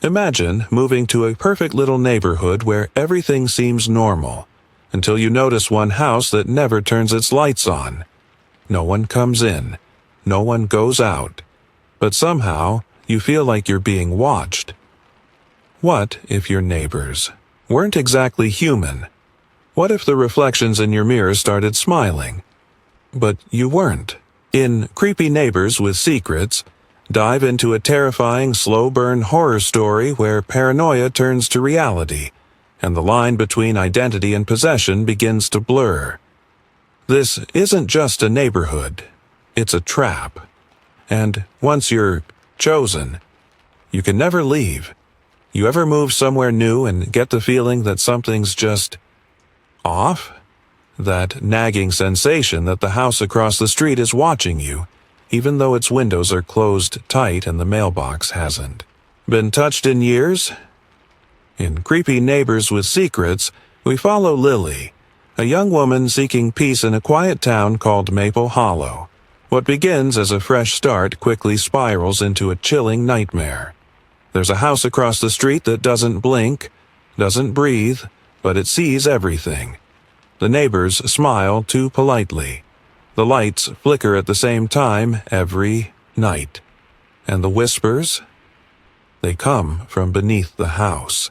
Imagine moving to a perfect little neighborhood where everything seems normal, until you notice one house that never turns its lights on. No one comes in, no one goes out, but somehow you feel like you're being watched. What if your neighbors weren't exactly human? What if the reflections in your mirror started smiling? But you weren't. In Creepy Neighbors with Secrets, dive into a terrifying, slow-burn horror story where paranoia turns to reality, and the line between identity and possession begins to blur. This isn't just a neighborhood, it's a trap. And once you're chosen, you can never leave. You ever move somewhere new and get the feeling that something's just off? That nagging sensation that the house across the street is watching you, even though its windows are closed tight and the mailbox hasn't been touched in years? In Creepy Neighbors with Secrets, we follow Lily, a young woman seeking peace in a quiet town called Maple Hollow. What begins as a fresh start quickly spirals into a chilling nightmare. There's a house across the street that doesn't blink, doesn't breathe, but it sees everything. The neighbors smile too politely. The lights flicker at the same time every night. And the whispers? They come from beneath the house.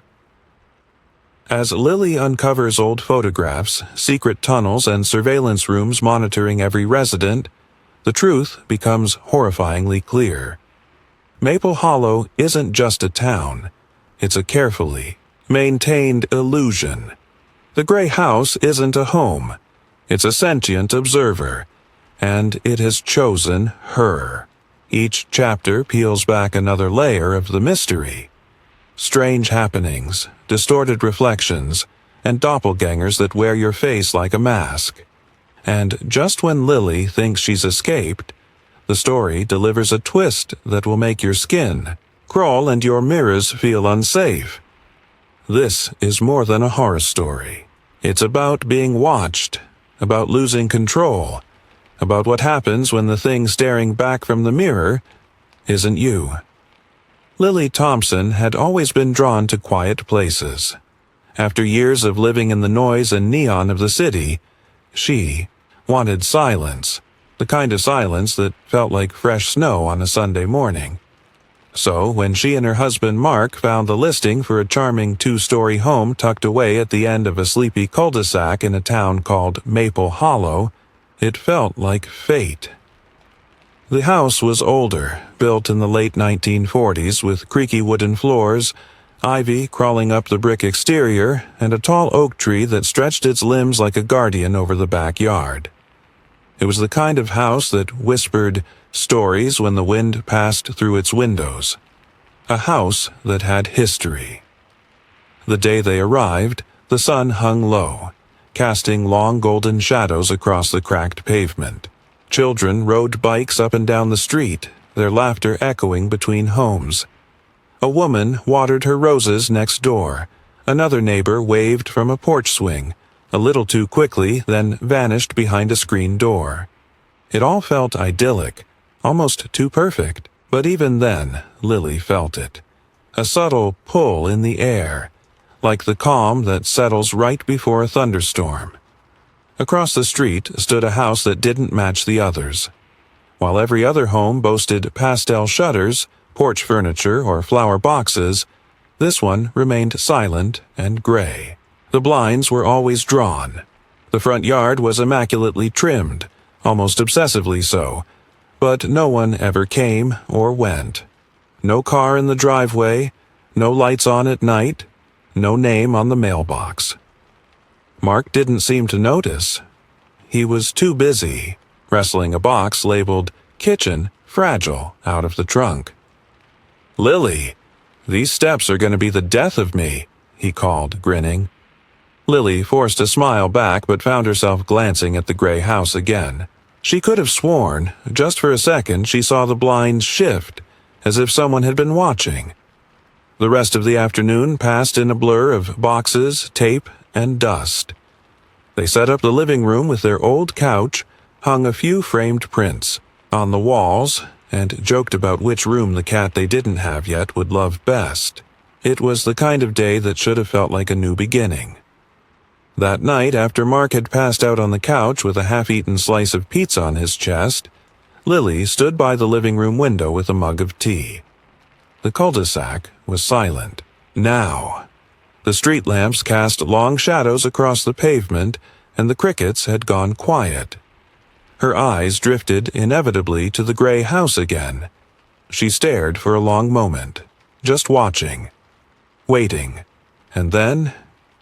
As Lily uncovers old photographs, secret tunnels, and surveillance rooms monitoring every resident, the truth becomes horrifyingly clear. Maple Hollow isn't just a town. It's a carefully maintained illusion. The gray house isn't a home. It's a sentient observer, and it has chosen her. Each chapter peels back another layer of the mystery. Strange happenings, distorted reflections, and doppelgangers that wear your face like a mask. And just when Lily thinks she's escaped, the story delivers a twist that will make your skin crawl and your mirrors feel unsafe. This is more than a horror story. It's about being watched, about losing control, about what happens when the thing staring back from the mirror isn't you. Lily Thompson had always been drawn to quiet places. After years of living in the noise and neon of the city, she wanted silence, the kind of silence that felt like fresh snow on a Sunday morning. So, when she and her husband Mark found the listing for a charming 2-story home tucked away at the end of a sleepy cul-de-sac in a town called Maple Hollow, it felt like fate. The house was older, built in the late 1940s with creaky wooden floors, ivy crawling up the brick exterior, and a tall oak tree that stretched its limbs like a guardian over the backyard. It was the kind of house that whispered stories when the wind passed through its windows. A house that had history. The day they arrived, the sun hung low, casting long golden shadows across the cracked pavement. Children rode bikes up and down the street, their laughter echoing between homes. A woman watered her roses next door. Another neighbor waved from a porch swing, a little too quickly, then vanished behind a screen door. It all felt idyllic, almost too perfect, but even then, Lily felt it. A subtle pull in the air, like the calm that settles right before a thunderstorm. Across the street stood a house that didn't match the others. While every other home boasted pastel shutters, porch furniture, or flower boxes, this one remained silent and gray. The blinds were always drawn. The front yard was immaculately trimmed, almost obsessively so, but no one ever came or went. No car in the driveway, no lights on at night, no name on the mailbox. Mark didn't seem to notice. He was too busy, wrestling a box labeled "Kitchen Fragile" out of the trunk. "Lily, these steps are going to be the death of me," he called, grinning. Lily forced a smile back but found herself glancing at the gray house again. She could have sworn, just for a second, she saw the blinds shift, as if someone had been watching. The rest of the afternoon passed in a blur of boxes, tape, and dust. They set up the living room with their old couch, hung a few framed prints on the walls, and joked about which room the cat they didn't have yet would love best. It was the kind of day that should have felt like a new beginning. That night, after Mark had passed out on the couch with a half-eaten slice of pizza on his chest, Lily stood by the living room window with a mug of tea. The cul-de-sac was silent. Now. The street lamps cast long shadows across the pavement, and the crickets had gone quiet. Her eyes drifted inevitably to the gray house again. She stared for a long moment, just watching, waiting, and then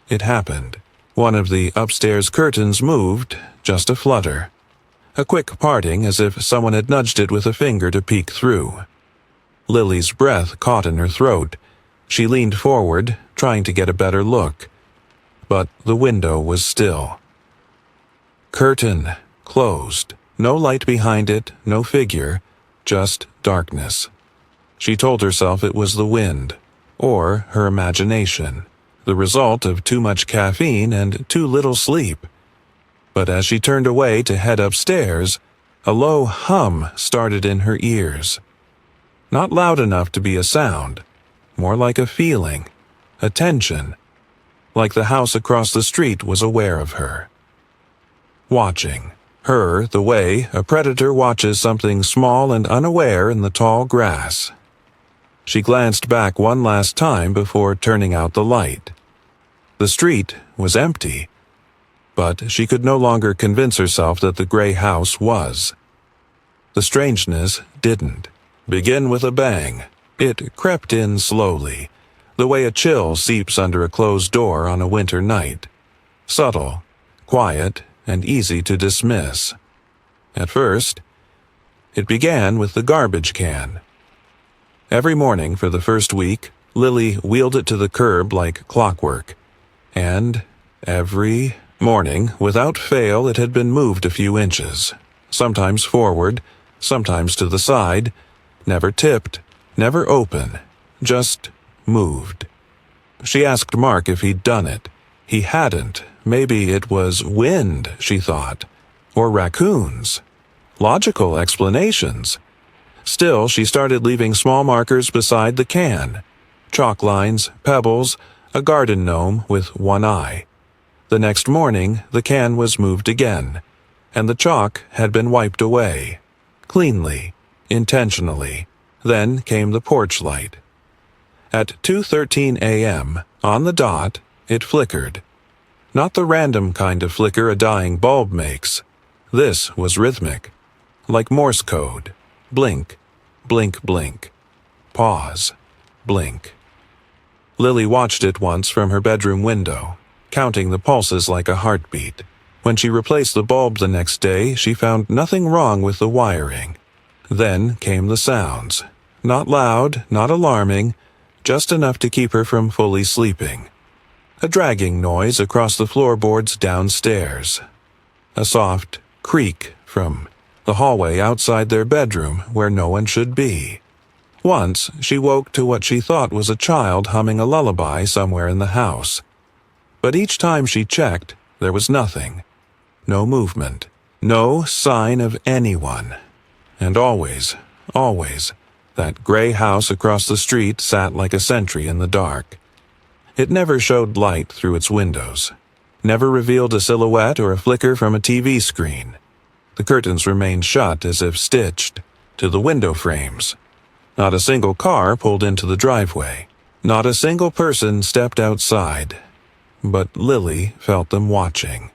it happened. One of the upstairs curtains moved, just a flutter. A quick parting as if someone had nudged it with a finger to peek through. Lily's breath caught in her throat. She leaned forward, trying to get a better look. But the window was still. Curtain closed. No light behind it, no figure, just darkness. She told herself it was the wind, or her imagination, the result of too much caffeine and too little sleep. But as she turned away to head upstairs, a low hum started in her ears. Not loud enough to be a sound, more like a feeling, a tension, like the house across the street was aware of her. Watching her the way a predator watches something small and unaware in the tall grass. She glanced back one last time before turning out the light. The street was empty, but she could no longer convince herself that the gray house was. The strangeness didn't begin with a bang. It crept in slowly, the way a chill seeps under a closed door on a winter night. Subtle, quiet, and easy to dismiss. At first, it began with the garbage can. Every morning for the first week, Lily wheeled it to the curb like clockwork. And every morning, without fail, it had been moved a few inches. Sometimes forward, sometimes to the side, never tipped, never open, just moved. She asked Mark if he'd done it. He hadn't. Maybe it was wind, she thought, or raccoons. Logical explanations. Still, she started leaving small markers beside the can. Chalk lines, pebbles, a garden gnome with one eye. The next morning, the can was moved again, and the chalk had been wiped away. Cleanly, intentionally. Then came the porch light. At 2:13 a.m., on the dot, it flickered. Not the random kind of flicker a dying bulb makes. This was rhythmic, like Morse code. Blink, blink, blink. Pause, blink. Lily watched it once from her bedroom window, counting the pulses like a heartbeat. When she replaced the bulb the next day, she found nothing wrong with the wiring. Then came the sounds. Not loud, not alarming, just enough to keep her from fully sleeping. A dragging noise across the floorboards downstairs. A soft creak from the hallway outside their bedroom where no one should be. Once, she woke to what she thought was a child humming a lullaby somewhere in the house. But each time she checked, there was nothing. No movement. No sign of anyone. And always, that gray house across the street sat like a sentry in the dark. It never showed light through its windows. Never revealed a silhouette or a flicker from a TV screen. The curtains remained shut as if stitched to the window frames. Not a single car pulled into the driveway. Not a single person stepped outside. But Lily felt them watching.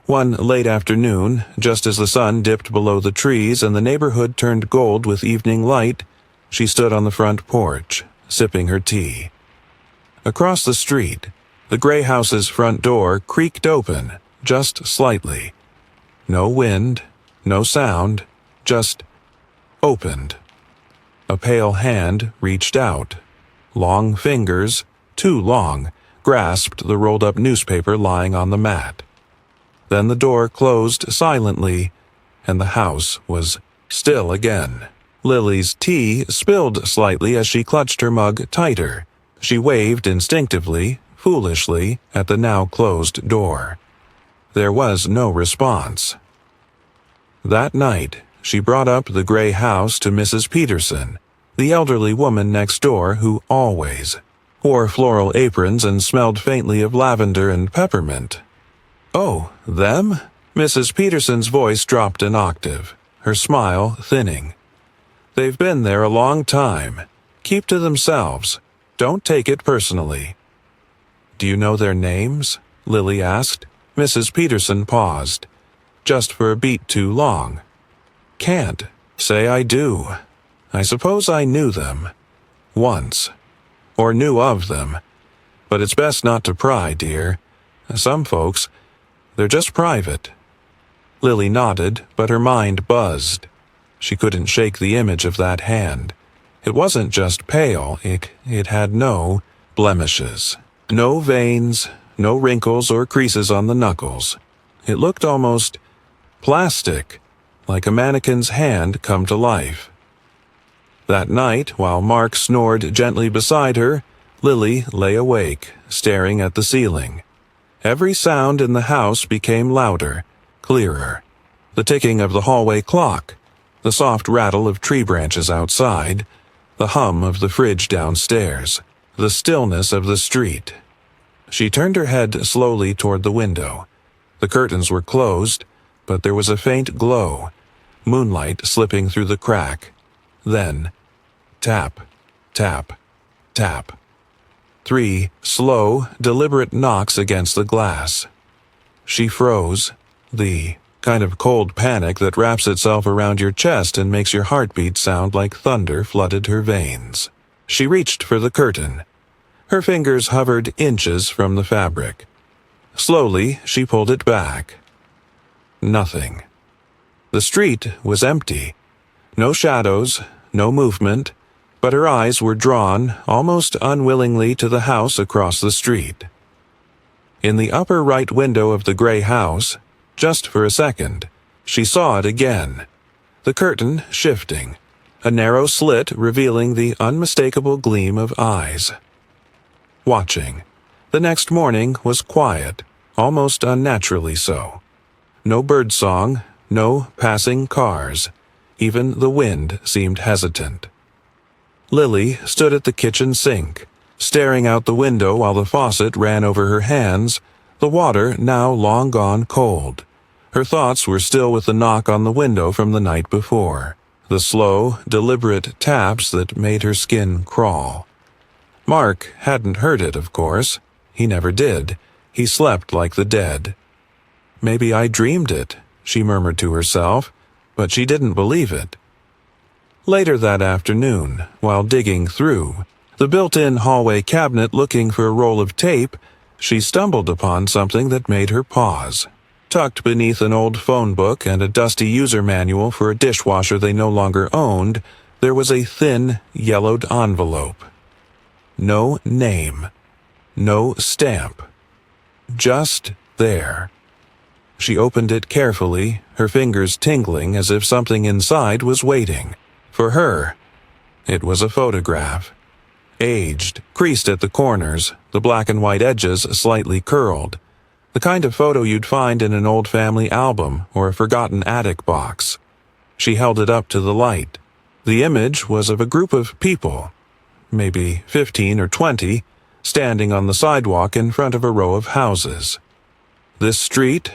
One late afternoon, just as the sun dipped below the trees and the neighborhood turned gold with evening light, she stood on the front porch, sipping her tea. Across the street, the gray house's front door creaked open, just slightly. No wind, no sound, just opened. A pale hand reached out. Long fingers, too long, grasped the rolled-up newspaper lying on the mat. Then the door closed silently, and the house was still again. Lily's tea spilled slightly as she clutched her mug tighter. She waved instinctively, foolishly, at the now closed door. There was no response. That night, she brought up the gray house to Mrs. Peterson, the elderly woman next door who always, wore floral aprons and smelled faintly of lavender and peppermint. "Oh, them?" Mrs. Peterson's voice dropped an octave, her smile thinning. "They've been there a long time. Keep to themselves. Don't take it personally." "Do you know their names?" Lily asked. Mrs. Peterson paused, just for a beat too long. "Can't say I do. I suppose I knew them. Once. Or knew of them. But it's best not to pry, dear. Some folks, they're just private." Lily nodded, but her mind buzzed. She couldn't shake the image of that hand. It wasn't just pale, it had no blemishes. No veins, no wrinkles or creases on the knuckles. It looked almost plastic, like a mannequin's hand come to life. That night, while Mark snored gently beside her, Lily lay awake, staring at the ceiling. Every sound in the house became louder, clearer. The ticking of the hallway clock, the soft rattle of tree branches outside, the hum of the fridge downstairs, the stillness of the street. She turned her head slowly toward the window. The curtains were closed, but there was a faint glow, moonlight slipping through the crack. Then, tap, tap, tap. 3 slow, deliberate knocks against the glass. She froze, the kind of cold panic that wraps itself around your chest and makes your heartbeat sound like thunder flooded her veins. She reached for the curtain. Her fingers hovered inches from the fabric. Slowly, she pulled it back. Nothing. The street was empty. No shadows, no movement, but her eyes were drawn, almost unwillingly, to the house across the street. In the upper right window of the gray house, just for a second, she saw it again. The curtain shifting, a narrow slit revealing the unmistakable gleam of eyes. Watching. The next morning was quiet, almost unnaturally so. No birdsong, no passing cars. Even the wind seemed hesitant. Lily stood at the kitchen sink, staring out the window while the faucet ran over her hands, the water now long gone cold. Her thoughts were still with the knock on the window from the night before, the slow, deliberate taps that made her skin crawl. Mark hadn't heard it, of course. He never did. He slept like the dead. "Maybe I dreamed it," she murmured to herself, but she didn't believe it. Later that afternoon, while digging through the built-in hallway cabinet looking for a roll of tape, she stumbled upon something that made her pause. Tucked beneath an old phone book and a dusty user manual for a dishwasher they no longer owned, there was a thin, yellowed envelope. No name. No stamp. Just there. She opened it carefully, her fingers tingling as if something inside was waiting. For her, it was a photograph. Aged, creased at the corners, the black and white edges slightly curled. The kind of photo you'd find in an old family album or a forgotten attic box. She held it up to the light. The image was of a group of people, maybe 15 or 20, standing on the sidewalk in front of a row of houses. This street,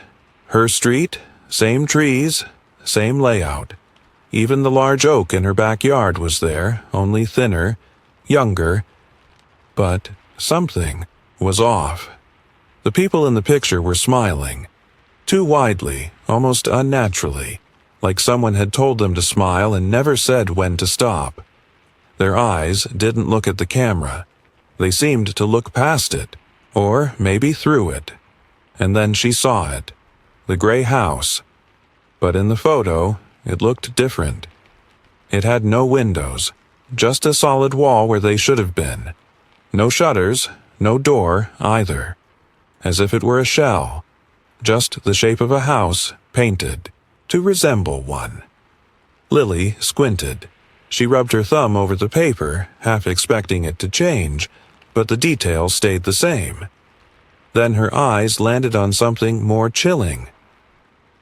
her street, same trees, same layout. Even the large oak in her backyard was there, only thinner, younger, but something was off. The people in the picture were smiling, too widely, almost unnaturally, like someone had told them to smile and never said when to stop. Their eyes didn't look at the camera. They seemed to look past it, or maybe through it. And then she saw it, the gray house. But in the photo, it looked different. It had no windows, just a solid wall where they should have been. No shutters, no door either. As if it were a shell, just the shape of a house painted to resemble one. Lily squinted. She rubbed her thumb over the paper, half expecting it to change, but the details stayed the same. Then her eyes landed on something more chilling.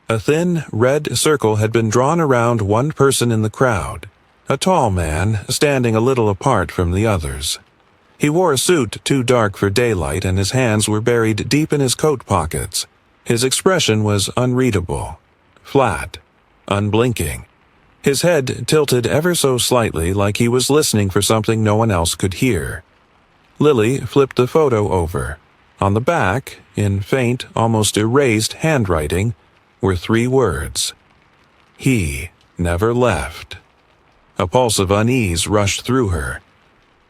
A thin, red circle had been drawn around one person in the crowd, a tall man standing a little apart from the others. He wore a suit too dark for daylight, and his hands were buried deep in his coat pockets. His expression was unreadable, flat, unblinking. His head tilted ever so slightly, like he was listening for something no one else could hear. Lily flipped the photo over. On the back, in faint, almost erased handwriting, were 3 words. He never left. A pulse of unease rushed through her.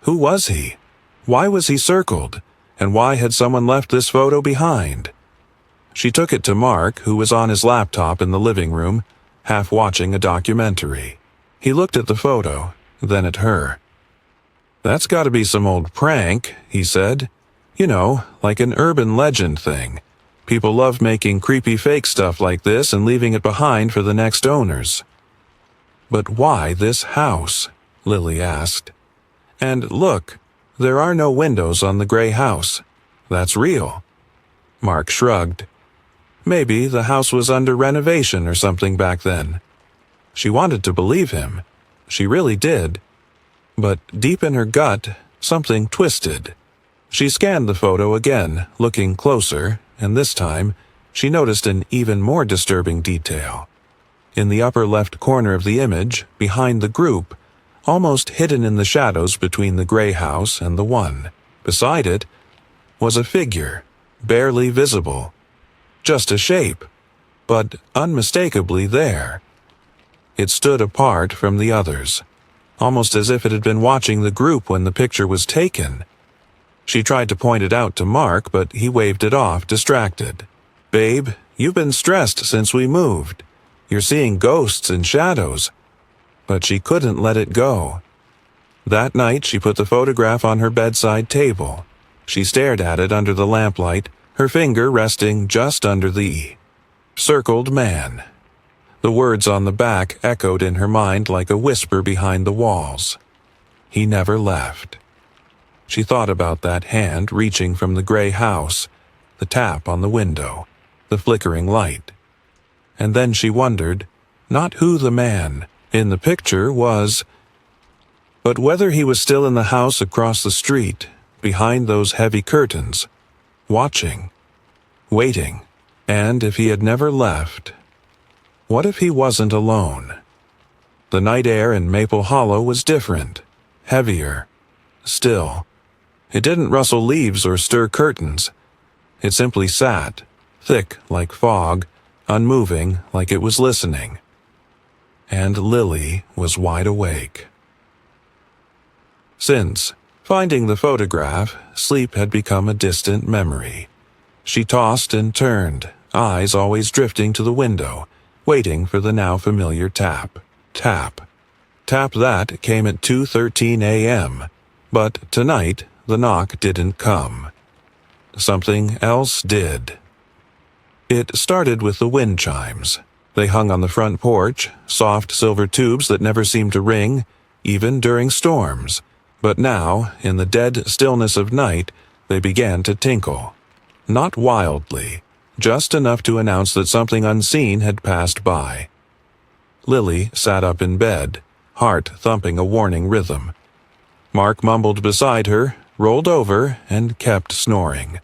Who was he? Why was he circled? And why had someone left this photo behind? She took it to Mark, who was on his laptop in the living room, half watching a documentary. He looked at the photo, then at her. "That's got to be some old prank," he said. "You know, like an urban legend thing. People love making creepy fake stuff like this and leaving it behind for the next owners." "But why this house?" Lily asked. "And look, there are no windows on the gray house. That's real." Mark shrugged. Maybe the house was under renovation or something back then. She wanted to believe him. She really did. But deep in her gut, something twisted. She scanned the photo again, looking closer, and this time, she noticed an even more disturbing detail. In the upper left corner of the image, behind the group, almost hidden in the shadows between the gray house and the one beside it, was a figure, barely visible. Just a shape, but unmistakably there. It stood apart from the others, almost as if it had been watching the group when the picture was taken. She tried to point it out to Mark, but he waved it off, distracted. "Babe, you've been stressed since we moved. You're seeing ghosts and shadows." But she couldn't let it go. That night she put the photograph on her bedside table. She stared at it under the lamplight, her finger resting just under the circled man. The words on the back echoed in her mind like a whisper behind the walls. He never left. She thought about that hand reaching from the gray house, the tap on the window, the flickering light. And then she wondered, not who the man in the picture was, but whether he was still in the house across the street, behind those heavy curtains, watching, waiting, and if he had never left. What if he wasn't alone? The night air in Maple Hollow was different, heavier, still. It didn't rustle leaves or stir curtains. It simply sat, thick like fog, unmoving like it was listening. And Lily was wide awake. Since finding the photograph, sleep had become a distant memory. She tossed and turned, eyes always drifting to the window, waiting for the now familiar tap. Tap. Tap that came at 2:13 a.m., but tonight the knock didn't come. Something else did. It started with the wind chimes. They hung on the front porch, soft silver tubes that never seemed to ring, even during storms. But now, in the dead stillness of night, they began to tinkle. Not wildly, just enough to announce that something unseen had passed by. Lily sat up in bed, heart thumping a warning rhythm. Mark mumbled beside her, rolled over, and kept snoring.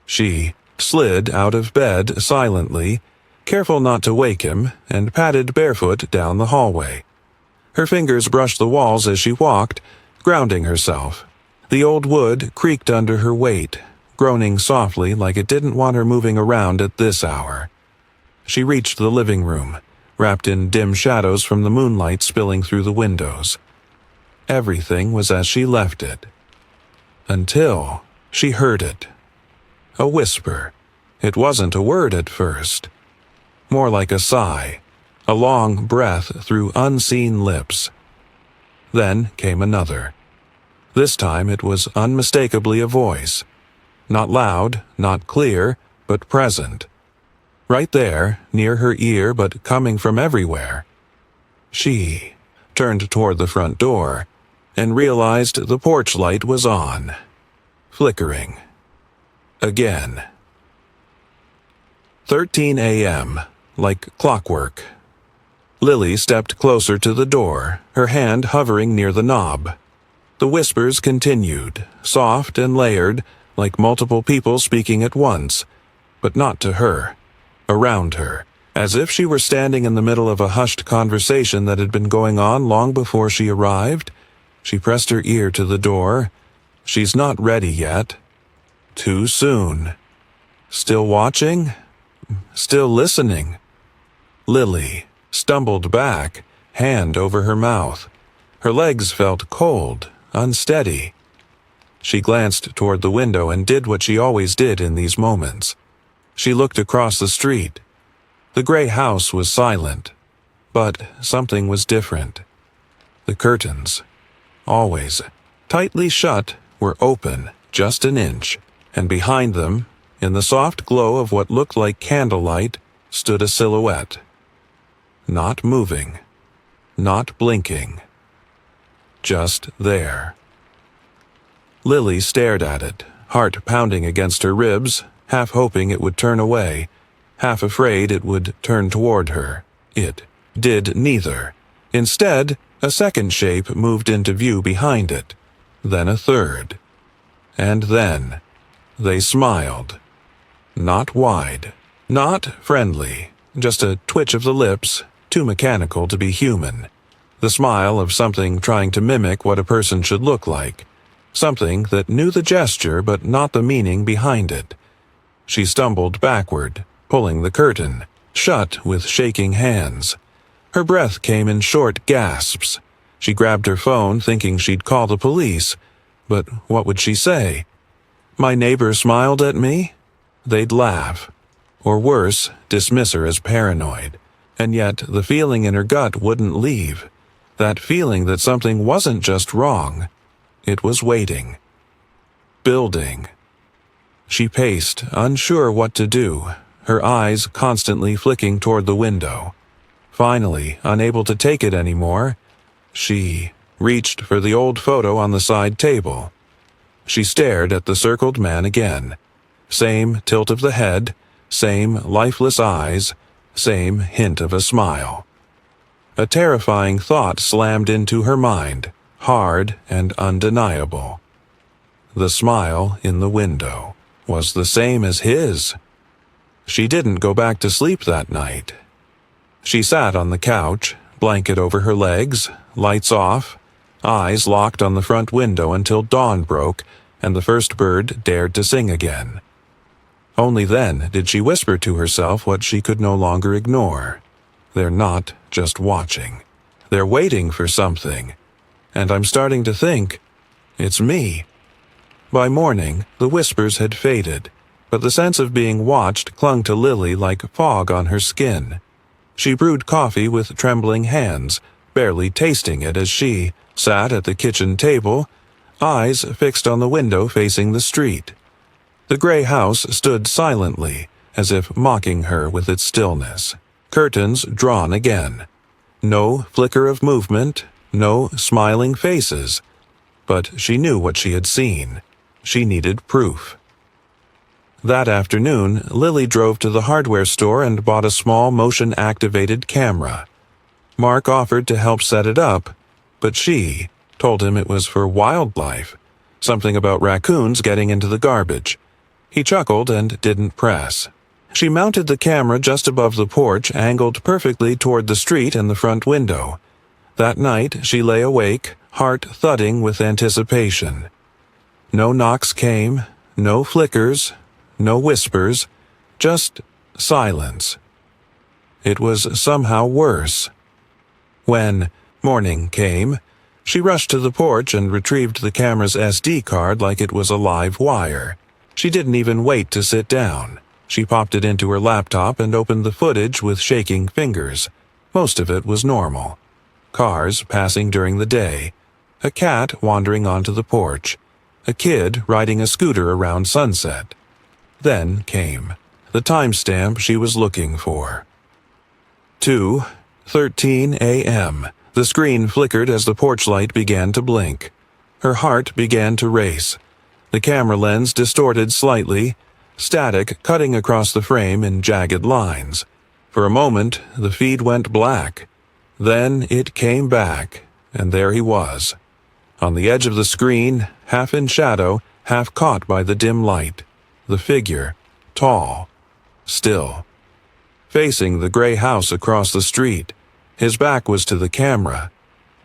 She slid out of bed silently, careful not to wake him, and padded barefoot down the hallway. Her fingers brushed the walls as she walked, grounding herself. The old wood creaked under her weight, groaning softly like it didn't want her moving around at this hour. She reached the living room, wrapped in dim shadows from the moonlight spilling through the windows. Everything was as she left it. Until she heard it. A whisper. It wasn't a word at first. More like a sigh, a long breath through unseen lips. Then came another. This time it was unmistakably a voice. Not loud, not clear, but present. Right there, near her ear, but coming from everywhere. She turned toward the front door and realized the porch light was on, flickering. Again. 13 a.m., like clockwork. Lily stepped closer to the door, her hand hovering near the knob. The whispers continued, soft and layered, like multiple people speaking at once, but not to her, around her, as if she were standing in the middle of a hushed conversation that had been going on long before she arrived. She pressed her ear to the door. She's not ready yet. Too soon. Still watching? Still listening? Lily stumbled back, hand over her mouth. Her legs felt cold, unsteady. She glanced toward the window and did what she always did in these moments. She looked across the street. The gray house was silent, but something was different. The curtains, always tightly shut, were open just an inch, and behind them, in the soft glow of what looked like candlelight, stood a silhouette. Not moving, not blinking, just there. Lily stared at it, heart pounding against her ribs, half hoping it would turn away, half afraid it would turn toward her. It did neither. Instead, a second shape moved into view behind it, then a third. And then, they smiled. Not wide, not friendly, just a twitch of the lips, too mechanical to be human. The smile of something trying to mimic what a person should look like. Something that knew the gesture but not the meaning behind it. She stumbled backward, pulling the curtain, shut with shaking hands. Her breath came in short gasps. She grabbed her phone thinking she'd call the police, but what would she say? My neighbor smiled at me? They'd laugh. Or worse, dismiss her as paranoid. And yet the feeling in her gut wouldn't leave. That feeling that something wasn't just wrong. It was waiting. Building. She paced, unsure what to do, her eyes constantly flicking toward the window. Finally, unable to take it anymore, she reached for the old photo on the side table. She stared at the circled man again. Same tilt of the head, same lifeless eyes, same hint of a smile. A terrifying thought slammed into her mind, hard and undeniable. The smile in the window was the same as his. She didn't go back to sleep that night. She sat on the couch, blanket over her legs, lights off, eyes locked on the front window until dawn broke and the first bird dared to sing again. Only then did she whisper to herself what she could no longer ignore. They're not just watching. They're waiting for something. And I'm starting to think, it's me. By morning, the whispers had faded, but the sense of being watched clung to Lily like fog on her skin. She brewed coffee with trembling hands, barely tasting it as she sat at the kitchen table, eyes fixed on the window facing the street. The gray house stood silently, as if mocking her with its stillness. Curtains drawn again. No flicker of movement, no smiling faces. But she knew what she had seen. She needed proof. That afternoon, Lily drove to the hardware store and bought a small motion-activated camera. Mark offered to help set it up, but she told him it was for wildlife, something about raccoons getting into the garbage. He chuckled and didn't press. She mounted the camera just above the porch, angled perfectly toward the street and the front window. That night, she lay awake, heart thudding with anticipation. No knocks came, no flickers, no whispers, just silence. It was somehow worse. When morning came, she rushed to the porch and retrieved the camera's SD card like it was a live wire. She didn't even wait to sit down. She popped it into her laptop and opened the footage with shaking fingers. Most of it was normal. Cars passing during the day, a cat wandering onto the porch, a kid riding a scooter around sunset. Then came the timestamp she was looking for. 2:13 a.m. The screen flickered as the porch light began to blink. Her heart began to race. The camera lens distorted slightly, static cutting across the frame in jagged lines. For a moment, the feed went black. Then it came back, and there he was. On the edge of the screen, half in shadow, half caught by the dim light, the figure, tall, still, facing the gray house across the street. His back was to the camera,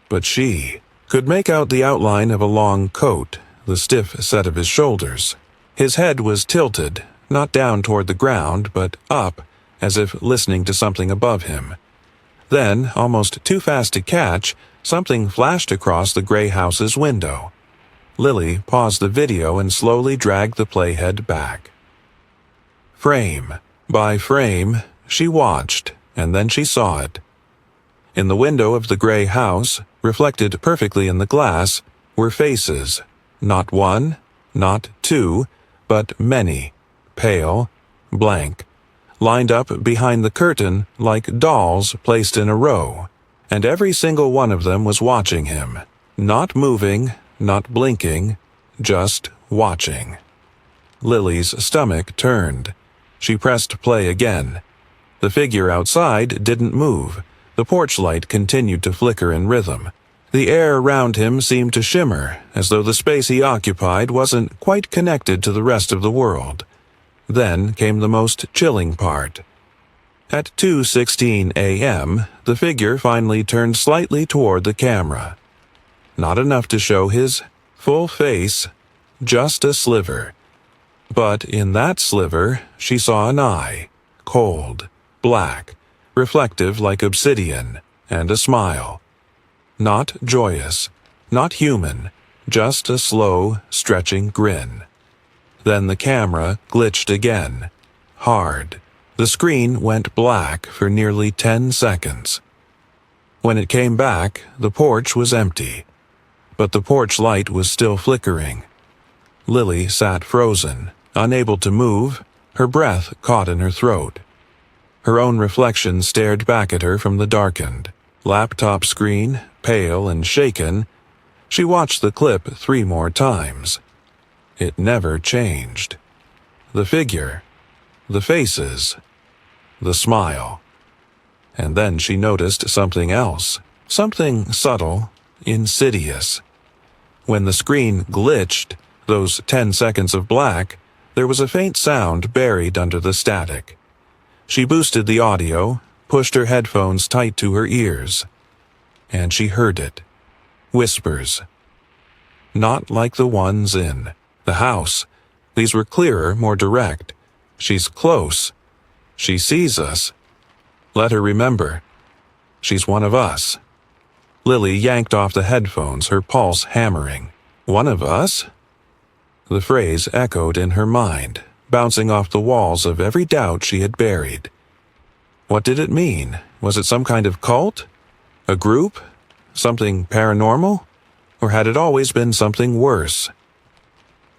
but she could make out the outline of a long coat, the stiff set of his shoulders. His head was tilted, not down toward the ground, but up, as if listening to something above him. Then, almost too fast to catch, something flashed across the gray house's window. Lily paused the video and slowly dragged the playhead back. Frame by frame, she watched, and then she saw it. In the window of the gray house, reflected perfectly in the glass, were faces. Not one, not two, but many, pale, blank, lined up behind the curtain like dolls placed in a row, and every single one of them was watching him, not moving, not blinking, just watching. Lily's stomach turned. She pressed play again. The figure outside didn't move. The porch light continued to flicker in rhythm. The air around him seemed to shimmer, as though the space he occupied wasn't quite connected to the rest of the world. Then came the most chilling part. At 2:16 a.m., the figure finally turned slightly toward the camera. Not enough to show his full face, just a sliver. But in that sliver, she saw an eye, cold, black, reflective like obsidian, and a smile. Not joyous, not human, just a slow, stretching grin. Then the camera glitched again, hard. The screen went black for nearly 10 seconds. When it came back, the porch was empty, but the porch light was still flickering. Lily sat frozen, unable to move, her breath caught in her throat. Her own reflection stared back at her from the darkened laptop screen, pale and shaken. She watched the clip 3 more times. It never changed. The figure, the faces, the smile. And then she noticed something else, something subtle, insidious. When the screen glitched, those 10 seconds of black, there was a faint sound buried under the static. She boosted the audio, pushed her headphones tight to her ears, and she heard it. Whispers. Not like the ones in the house. These were clearer, more direct. She's close. She sees us. Let her remember. She's one of us. Lily yanked off the headphones, her pulse hammering. One of us? The phrase echoed in her mind, bouncing off the walls of every doubt she had buried. What did it mean? Was it some kind of cult? A group? Something paranormal? Or had it always been something worse?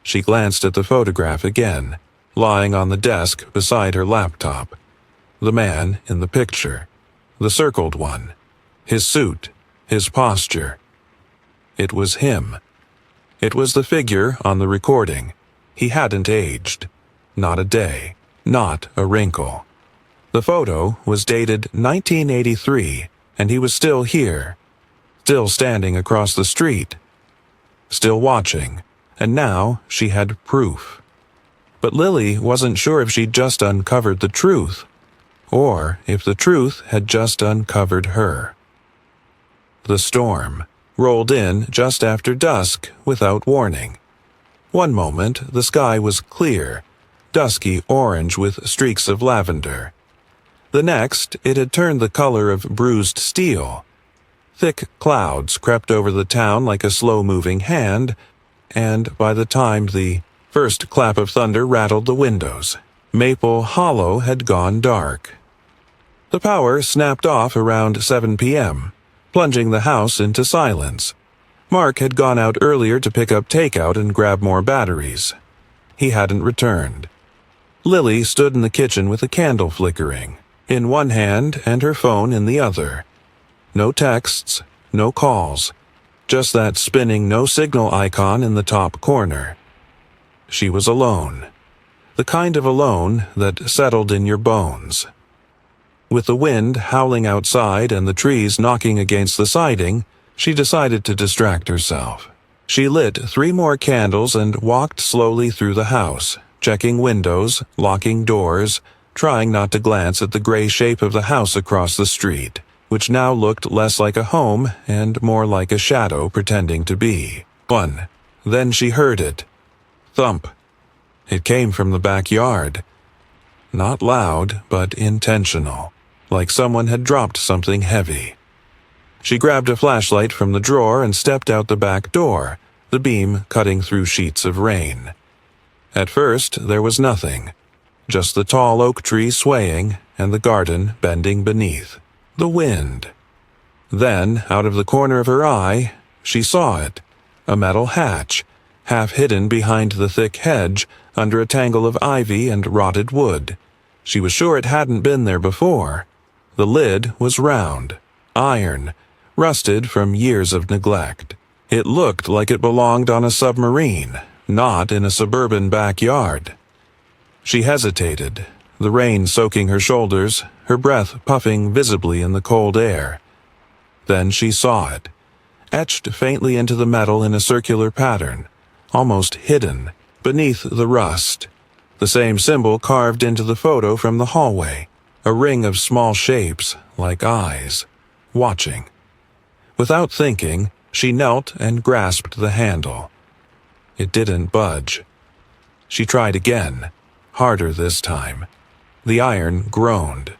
She glanced at the photograph again, lying on the desk beside her laptop. The man in the picture. The circled one. His suit. His posture. It was him. It was the figure on the recording. He hadn't aged. Not a day. Not a wrinkle. The photo was dated 1983, and he was still here. Still standing across the street. Still watching. And now she had proof. But Lily wasn't sure if she'd just uncovered the truth, or if the truth had just uncovered her. The storm rolled in just after dusk without warning. One moment the sky was clear, dusky orange with streaks of lavender. The next it had turned the color of bruised steel. Thick clouds crept over the town like a slow-moving hand, and by the time the first clap of thunder rattled the windows, Maple Hollow had gone dark. The power snapped off around 7 p.m., plunging the house into silence. Mark had gone out earlier to pick up takeout and grab more batteries. He hadn't returned. Lily stood in the kitchen with a candle flickering, in one hand and her phone in the other. No texts, no calls, just that spinning no-signal icon in the top corner. She was alone. The kind of alone that settled in your bones. With the wind howling outside and the trees knocking against the siding, she decided to distract herself. She lit 3 more candles and walked slowly through the house, checking windows, locking doors, trying not to glance at the gray shape of the house across the street, which now looked less like a home and more like a shadow pretending to be one. Then she heard it. Thump. It came from the backyard. Not loud, but intentional, like someone had dropped something heavy. She grabbed a flashlight from the drawer and stepped out the back door, the beam cutting through sheets of rain. At first, there was nothing, just the tall oak tree swaying and the garden bending beneath. The wind. Then, out of the corner of her eye, she saw it, a metal hatch, half hidden behind the thick hedge under a tangle of ivy and rotted wood. She was sure it hadn't been there before. The lid was round, iron, rusted from years of neglect. It looked like it belonged on a submarine, not in a suburban backyard. She hesitated, the rain soaking her shoulders, her breath puffing visibly in the cold air. Then she saw it, etched faintly into the metal in a circular pattern, almost hidden, beneath the rust. The same symbol carved into the photo from the hallway, a ring of small shapes, like eyes, watching. Without thinking, she knelt and grasped the handle. It didn't budge. She tried again, harder this time. The iron groaned.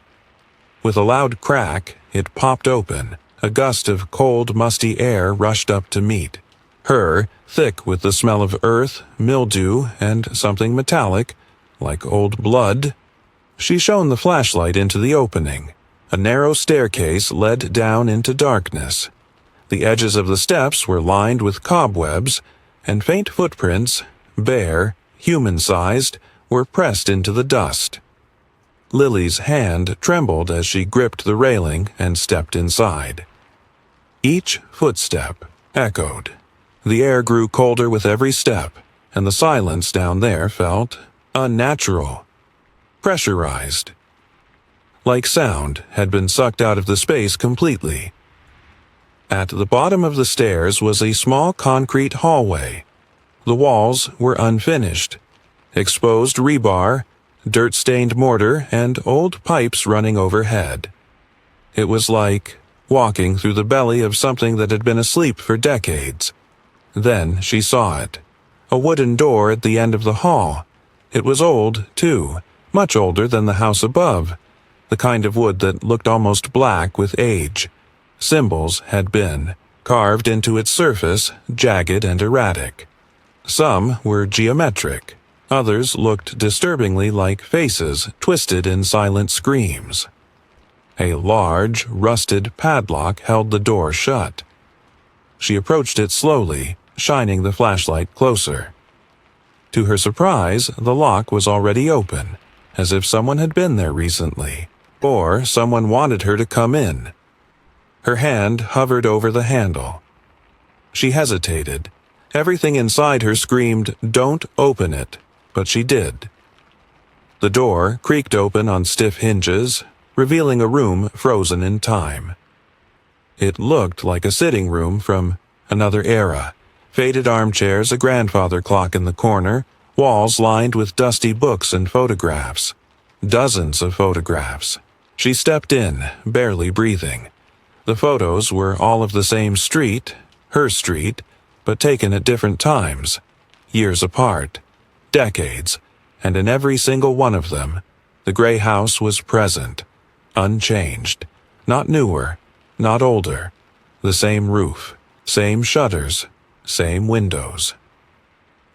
With a loud crack, it popped open. A gust of cold, musty air rushed up to meet her, thick with the smell of earth, mildew, and something metallic, like old blood. She shone the flashlight into the opening. A narrow staircase led down into darkness. The edges of the steps were lined with cobwebs, and faint footprints, bare, human-sized, were pressed into the dust. Lily's hand trembled as she gripped the railing and stepped inside. Each footstep echoed. The air grew colder with every step, and the silence down there felt unnatural, pressurized. Like sound had been sucked out of the space completely. At the bottom of the stairs was a small concrete hallway. The walls were unfinished. Exposed rebar, dirt-stained mortar, and old pipes running overhead. It was like walking through the belly of something that had been asleep for decades. Then she saw it. A wooden door at the end of the hall. It was old, too, much older than the house above, the kind of wood that looked almost black with age. Symbols had been carved into its surface, jagged and erratic. Some were geometric. Others looked disturbingly like faces twisted in silent screams. A large, rusted padlock held the door shut. She approached it slowly, shining the flashlight closer. To her surprise, the lock was already open, as if someone had been there recently, or someone wanted her to come in. Her hand hovered over the handle. She hesitated. Everything inside her screamed, "Don't open it," but she did. The door creaked open on stiff hinges, revealing a room frozen in time. It looked like a sitting room from another era. Faded armchairs, a grandfather clock in the corner, walls lined with dusty books and photographs. Dozens of photographs. She stepped in, barely breathing. The photos were all of the same street, her street, but taken at different times, years apart, decades, and in every single one of them, the gray house was present, unchanged, not newer, not older, the same roof, same shutters, same windows.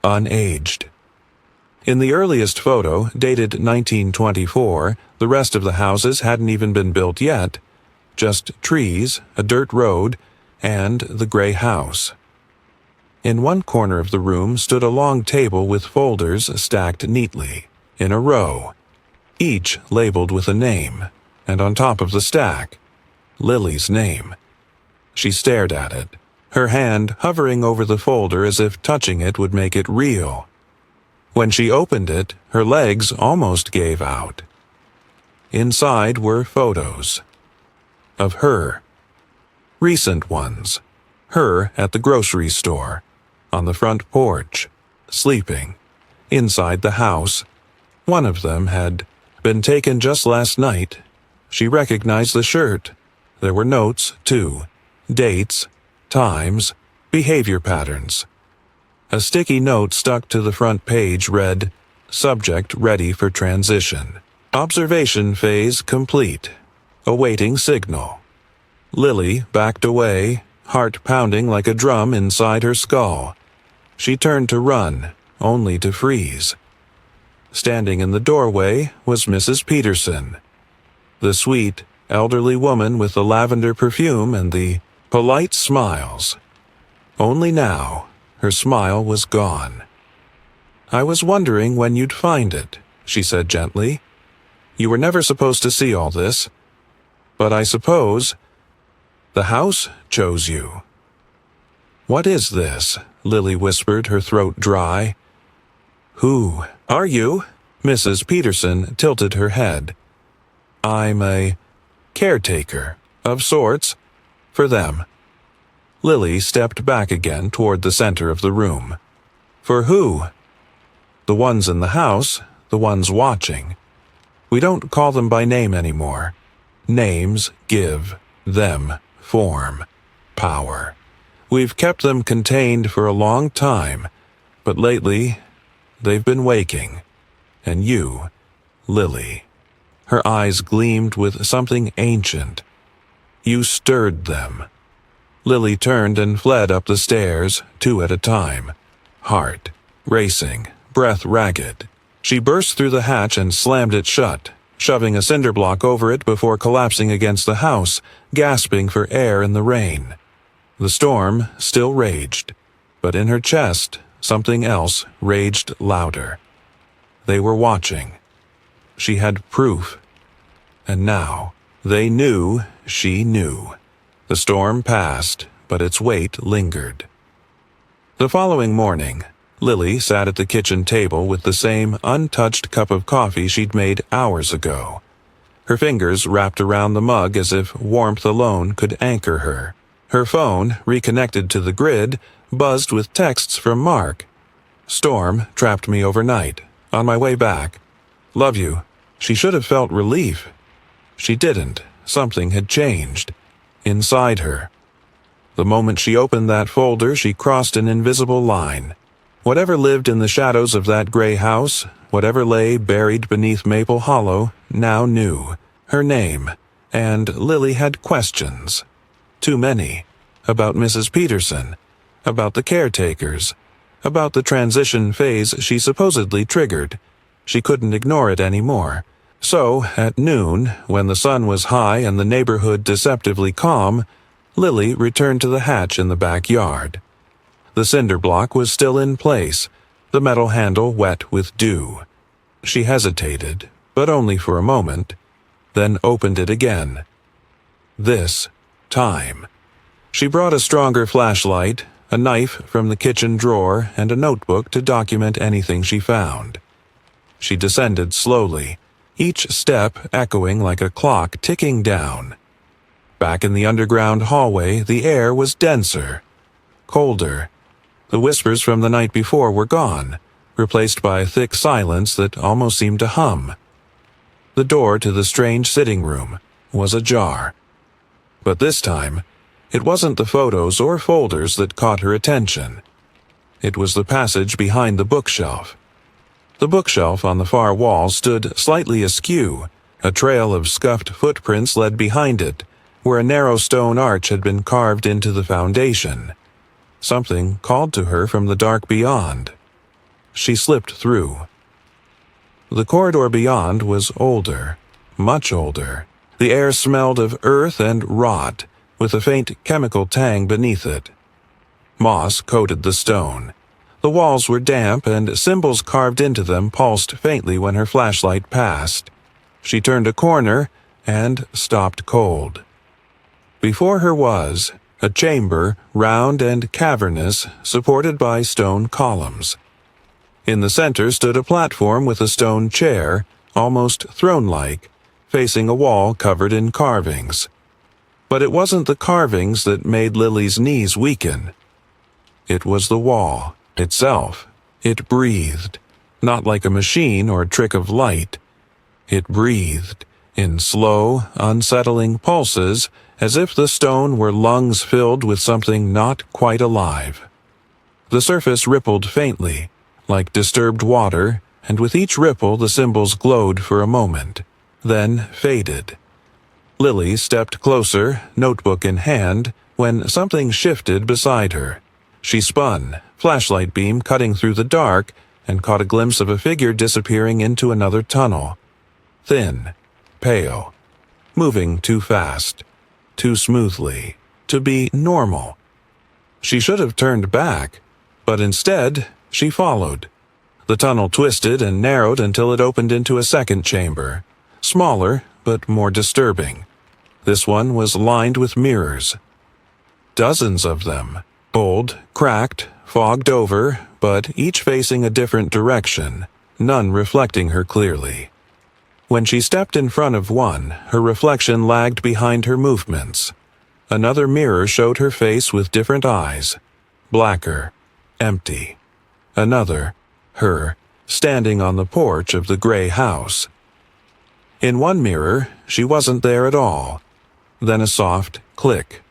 Unaged. In the earliest photo, dated 1924, the rest of the houses hadn't even been built yet, just trees, a dirt road, and the gray house. In one corner of the room stood a long table with folders stacked neatly, in a row, each labeled with a name, and on top of the stack, Lily's name. She stared at it, her hand hovering over the folder as if touching it would make it real. When she opened it, her legs almost gave out. Inside were photos. Of her. Recent ones. Her at the grocery store. on the front porch, sleeping, inside the house. One of them had been taken just last night. She recognized the shirt. There were notes, too. Dates, times, behavior patterns. A sticky note stuck to the front page read, "Subject ready for transition. Observation phase complete. Awaiting signal." Lily backed away, heart pounding like a drum inside her skull. She turned to run, only to freeze. Standing in the doorway was Mrs. Peterson, the sweet, elderly woman with the lavender perfume and the polite smiles. Only now, her smile was gone. "I was wondering when you'd find it," she said gently. "You were never supposed to see all this. But I suppose the house chose you." "What is this?" Lily whispered, her throat dry. "Who are you?" Mrs. Peterson tilted her head. "I'm a caretaker, of sorts, for them." Lily stepped back again toward the center of the room. "For who?" "The ones in the house, the ones watching. We don't call them by name anymore. Names give them form, power. We've kept them contained for a long time, but lately they've been waking. And you, Lily." Her eyes gleamed with something ancient. "You stirred them." Lily turned and fled up the stairs, 2 at a time. Heart racing, breath ragged. She burst through the hatch and slammed it shut, shoving a cinder block over it before collapsing against the house, gasping for air in the rain. The storm still raged, but in her chest, something else raged louder. They were watching. She had proof. And now, they knew she knew. The storm passed, but its weight lingered. The following morning, Lily sat at the kitchen table with the same untouched cup of coffee she'd made hours ago. Her fingers wrapped around the mug as if warmth alone could anchor her. Her phone, reconnected to the grid, buzzed with texts from Mark. "Storm trapped me overnight. On my way back. Love you." She should have felt relief. She didn't. Something had changed. Inside her. The moment she opened that folder, she crossed an invisible line. Whatever lived in the shadows of that gray house, whatever lay buried beneath Maple Hollow, now knew her name. And Lily had questions. Too many. About Mrs. Peterson. About the caretakers. About the transition phase she supposedly triggered. She couldn't ignore it anymore. So, at noon, when the sun was high and the neighborhood deceptively calm, Lily returned to the hatch in the backyard. The cinder block was still in place, the metal handle wet with dew. She hesitated, but only for a moment, then opened it again. This time. She brought a stronger flashlight, a knife from the kitchen drawer, and a notebook to document anything she found. She descended slowly, each step echoing like a clock ticking down. Back in the underground hallway, the air was denser, colder. The whispers from the night before were gone, replaced by a thick silence that almost seemed to hum. The door to the strange sitting room was ajar. But this time, it wasn't the photos or folders that caught her attention. It was the passage behind the bookshelf. The bookshelf on the far wall stood slightly askew. A trail of scuffed footprints led behind it, where a narrow stone arch had been carved into the foundation. Something called to her from the dark beyond. She slipped through. The corridor beyond was older, much older. The air smelled of earth and rot, with a faint chemical tang beneath it. Moss coated the stone. The walls were damp, and symbols carved into them pulsed faintly when her flashlight passed. She turned a corner and stopped cold. Before her was a chamber, round and cavernous, supported by stone columns. In the center stood a platform with a stone chair, almost throne-like, facing a wall covered in carvings. But it wasn't the carvings that made Lily's knees weaken. It was the wall itself. It breathed, not like a machine or trick of light. It breathed, in slow, unsettling pulses, as if the stone were lungs filled with something not quite alive. The surface rippled faintly, like disturbed water, and with each ripple the symbols glowed for a moment, then faded. Lily stepped closer, notebook in hand, when something shifted beside her. She spun, flashlight beam cutting through the dark, and caught a glimpse of a figure disappearing into another tunnel. Thin, pale, moving too fast, too smoothly, to be normal. She should have turned back, but instead, she followed. The tunnel twisted and narrowed until it opened into a second chamber, smaller but more disturbing. This one was lined with mirrors. Dozens of them, old, cracked, fogged over, but each facing a different direction, none reflecting her clearly. When she stepped in front of one, her reflection lagged behind her movements. Another mirror showed her face with different eyes, blacker, empty. Another, her, standing on the porch of the gray house. In one mirror, she wasn't there at all. Then a soft click.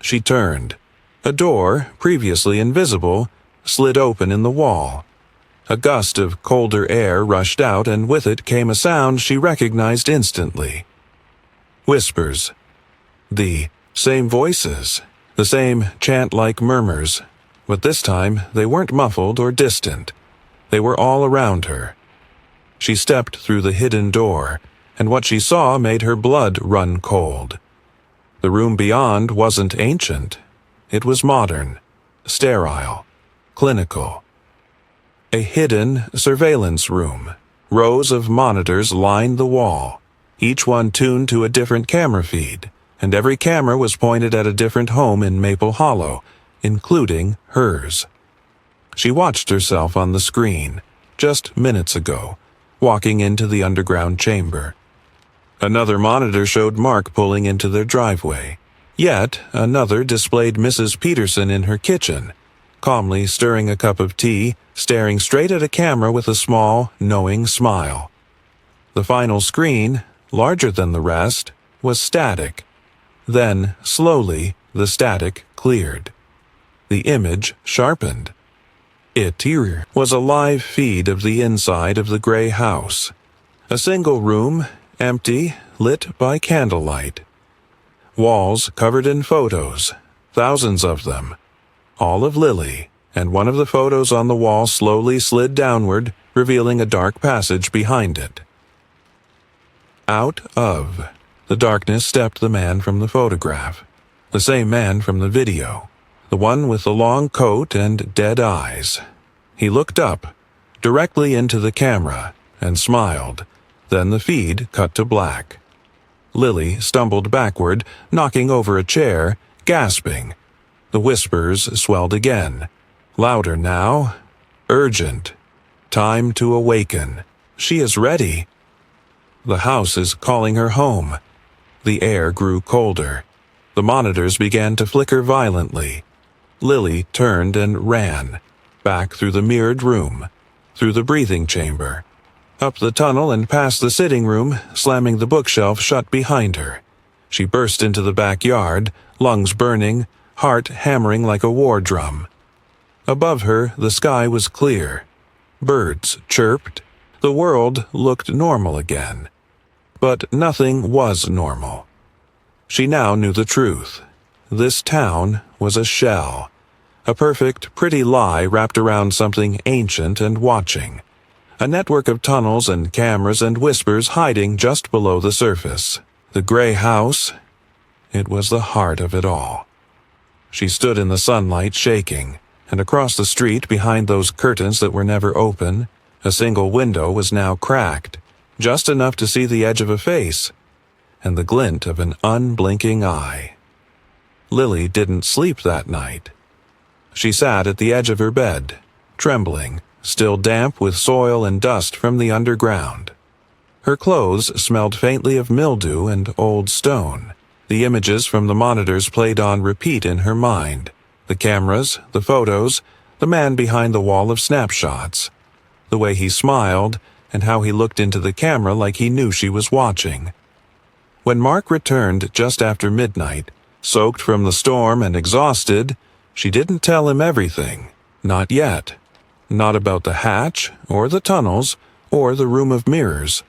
She turned. A door, previously invisible, slid open in the wall. A gust of colder air rushed out, and with it came a sound she recognized instantly. Whispers. The same voices, the same chant-like murmurs, but this time they weren't muffled or distant. They were all around her. She stepped through the hidden door, and what she saw made her blood run cold. The room beyond wasn't ancient. It was modern, sterile, clinical. A hidden surveillance room. Rows of monitors lined the wall, each one tuned to a different camera feed, and every camera was pointed at a different home in Maple Hollow, including hers. She watched herself on the screen, just minutes ago, walking into the underground chamber. Another monitor showed Mark pulling into their driveway. Yet another displayed Mrs. Peterson in her kitchen, calmly stirring a cup of tea, staring straight at a camera with a small, knowing smile. The final screen, larger than the rest, was static. Then, slowly, the static cleared. The image sharpened. It was a live feed of the inside of the gray house. A single room, empty, lit by candlelight. Walls covered in photos, thousands of them. All of Lily, and one of the photos on the wall slowly slid downward, revealing a dark passage behind it. Out of the darkness stepped the man from the photograph, the same man from the video, the one with the long coat and dead eyes. He looked up, directly into the camera, and smiled. Then the feed cut to black. Lily stumbled backward, knocking over a chair, gasping. The whispers swelled again. Louder now. Urgent. Time to awaken. She is ready. The house is calling her home. The air grew colder. The monitors began to flicker violently. Lily turned and ran, back through the mirrored room, through the breathing chamber, up the tunnel and past the sitting room, slamming the bookshelf shut behind her. She burst into the backyard, lungs burning, heart hammering like a war drum. Above her, the sky was clear. Birds chirped. The world looked normal again. But nothing was normal. She now knew the truth. This town was a shell. A perfect, pretty lie wrapped around something ancient and watching. A network of tunnels and cameras and whispers hiding just below the surface. The gray house, it was the heart of it all. She stood in the sunlight shaking, and across the street behind those curtains that were never open, a single window was now cracked, just enough to see the edge of a face, and the glint of an unblinking eye. Lily didn't sleep that night. She sat at the edge of her bed, trembling, still damp with soil and dust from the underground. Her clothes smelled faintly of mildew and old stone. The images from the monitors played on repeat in her mind. The cameras, the photos, the man behind the wall of snapshots. The way he smiled, and how he looked into the camera like he knew she was watching. When Mark returned just after midnight, soaked from the storm and exhausted, she didn't tell him everything. Not yet. Not about the hatch, or the tunnels, or the room of mirrors.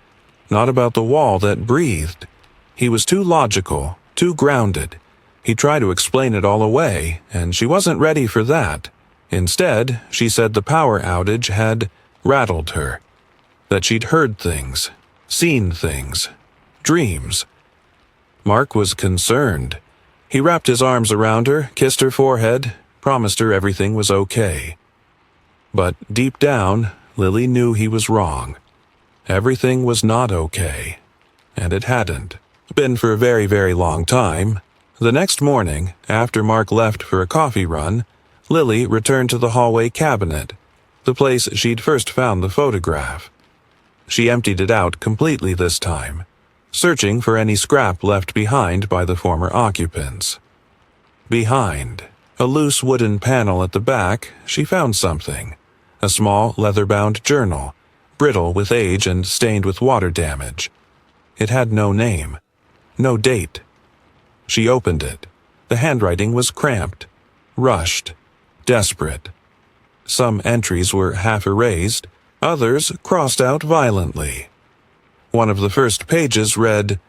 Not about the wall that breathed. He was too logical, too grounded. He tried to explain it all away, and she wasn't ready for that. Instead, she said the power outage had rattled her. That she'd heard things, seen things, dreams. Mark was concerned. He wrapped his arms around her, kissed her forehead, promised her everything was okay. But deep down, Lily knew he was wrong. Everything was not okay. And it hadn't been for a very, very long time. The next morning, after Mark left for a coffee run, Lily returned to the hallway cabinet, the place she'd first found the photograph. She emptied it out completely this time, searching for any scrap left behind by the former occupants. Behind, a loose wooden panel at the back, she found something. A small leather-bound journal, brittle with age and stained with water damage. It had no name, no date. She opened it. The handwriting was cramped, rushed, desperate. Some entries were half erased, others crossed out violently. One of the first pages read,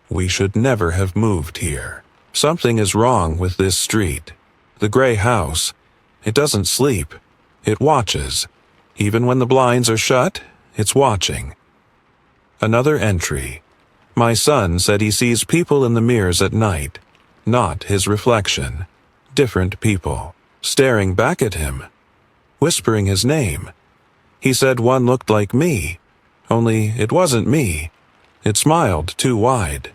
"We should never have moved here. Something is wrong with this street. The gray house. It doesn't sleep. It watches. Even when the blinds are shut, it's watching." Another entry. "My son said he sees people in the mirrors at night. Not his reflection. Different people. Staring back at him. Whispering his name. He said one looked like me. Only it wasn't me. It smiled too wide."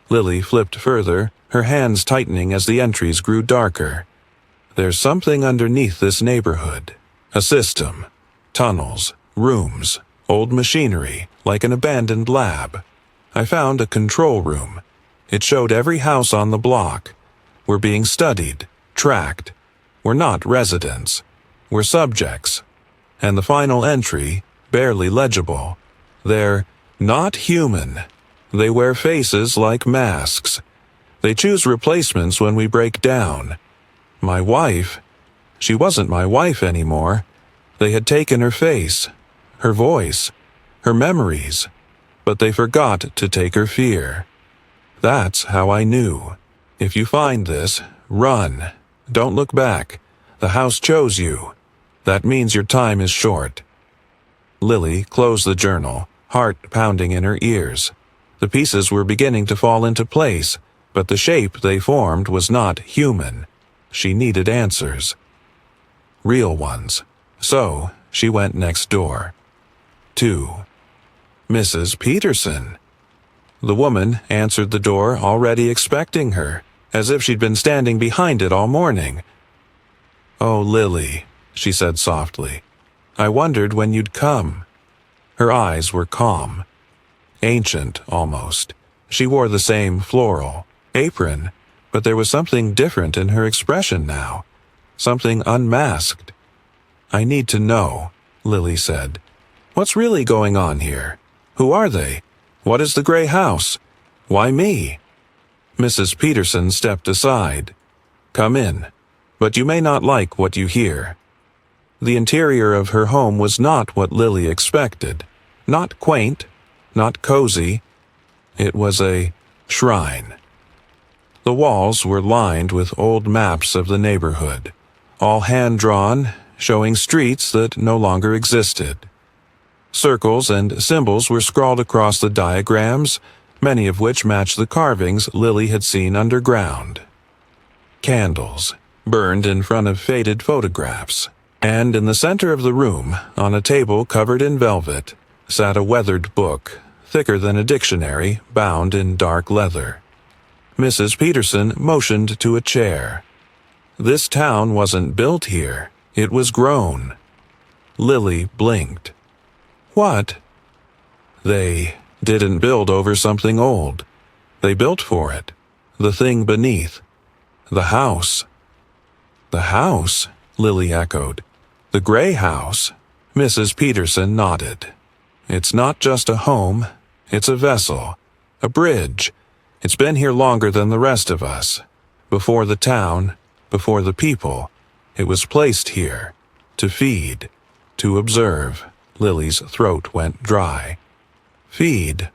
Lily flipped further, her hands tightening as the entries grew darker. "There's something underneath this neighborhood. A system. Tunnels, rooms, old machinery, like an abandoned lab. I found a control room. It showed every house on the block. We're being studied, tracked. We're not residents. We're subjects." And the final entry, barely legible. "They're not human. They wear faces like masks. They choose replacements when we break down. My wife, she wasn't my wife anymore. They had taken her face, her voice, her memories, but they forgot to take her fear. That's how I knew. If you find this, run. Don't look back. The house chose you. That means your time is short." Lily closed the journal, heart pounding in her ears. The pieces were beginning to fall into place, but the shape they formed was not human. She needed answers. Real ones. So, she went next door. 2. Mrs. Peterson. The woman answered the door already expecting her, as if she'd been standing behind it all morning. "Oh, Lily," she said softly. "I wondered when you'd come." Her eyes were calm. Ancient, almost. She wore the same floral apron, but there was something different in her expression now. Something unmasked. "I need to know," Lily said. "What's really going on here? Who are they? What is the gray house? Why me?" Mrs. Peterson stepped aside. "Come in, but you may not like what you hear." The interior of her home was not what Lily expected. Not quaint, not cozy. It was a shrine. The walls were lined with old maps of the neighborhood, all hand-drawn, showing streets that no longer existed. Circles and symbols were scrawled across the diagrams, many of which matched the carvings Lily had seen underground. Candles burned in front of faded photographs, and in the center of the room, on a table covered in velvet, sat a weathered book, thicker than a dictionary, bound in dark leather. Mrs. Peterson motioned to a chair. This town wasn't built here. It was grown. Lily blinked. "What?" "They didn't build over something old. They built for it. The thing beneath. The house." "The house?" Lily echoed. "The gray house?" Mrs. Peterson nodded. "It's not just a home. It's a vessel. A bridge. It's been here longer than the rest of us. Before the town, before the people, it was placed here. To feed. To observe." Lily's throat went dry. "Feed?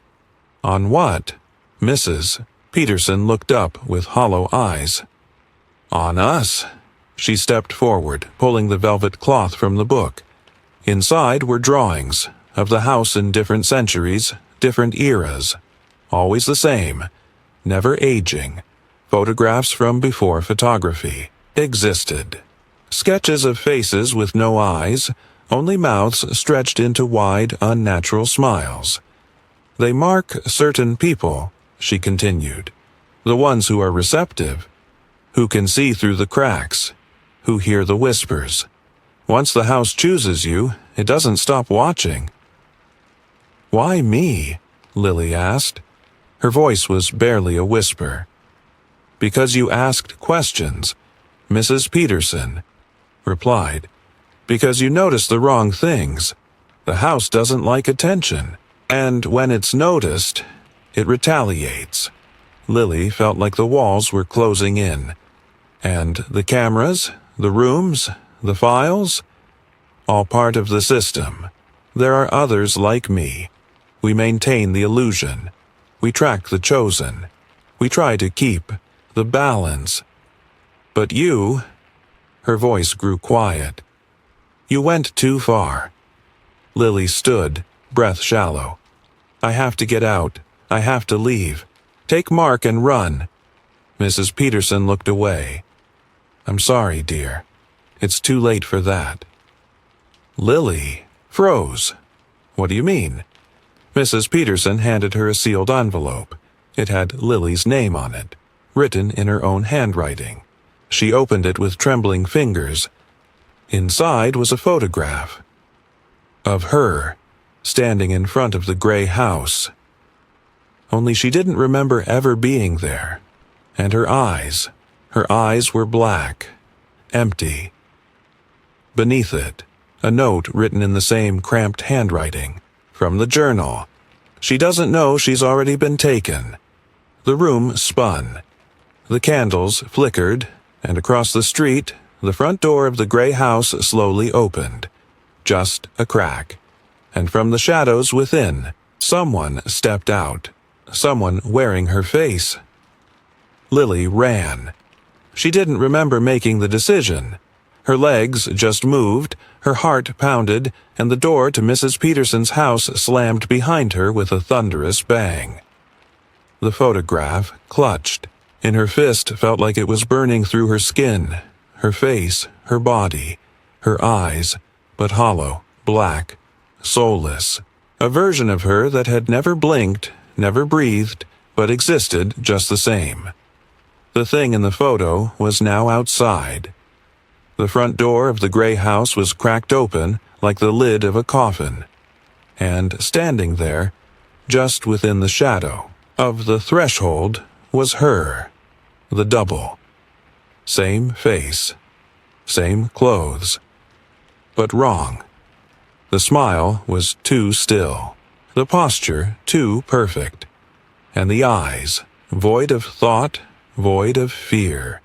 On what?" Mrs. Peterson looked up with hollow eyes. "On us." She stepped forward, pulling the velvet cloth from the book. Inside were drawings of the house in different centuries, different eras. Always the same, never aging. Photographs from before photography existed. Sketches of faces with no eyes, only mouths stretched into wide, unnatural smiles. "They mark certain people," she continued. "The ones who are receptive, who can see through the cracks, who hear the whispers. Once the house chooses you, it doesn't stop watching." "Why me?" Lily asked. Her voice was barely a whisper. "Because you asked questions," Mrs. Peterson replied. "Because you noticed the wrong things. The house doesn't like attention, and when it's noticed, it retaliates." Lily felt like the walls were closing in. And the cameras, the rooms, the files, all part of the system. There are others like me. We maintain the illusion. We track the chosen. We try to keep the balance. But you, her voice grew quiet. You went too far. Lily stood, breath shallow. "I have to get out. I have to leave. Take Mark and run." Mrs. Peterson looked away. "I'm sorry, dear. It's too late for that." Lily froze. "What do you mean?" Mrs. Peterson handed her a sealed envelope. It had Lily's name on it, written in her own handwriting. She opened it with trembling fingers. Inside was a photograph of her, standing in front of the gray house. Only she didn't remember ever being there. And her eyes were black, empty. Beneath it, a note written in the same cramped handwriting. From the journal. She doesn't know she's already been taken. The room spun. The candles flickered, and across the street, the front door of the gray house slowly opened. Just a crack. And from the shadows within, someone stepped out. Someone wearing her face. Lily ran. She didn't remember making the decision. Her legs just moved, her heart pounded, and the door to Mrs. Peterson's house slammed behind her with a thunderous bang. The photograph clutched. In her fist felt like it was burning through her skin, her face, her body, her eyes, but hollow, black, soulless. A version of her that had never blinked, never breathed, but existed just the same. The thing in the photo was now outside. The front door of the gray house was cracked open like the lid of a coffin. And standing there, just within the shadow of the threshold, was her, the double. Same face, same clothes. But wrong. The smile was too still, the posture too perfect, and the eyes, void of thought, void of fear.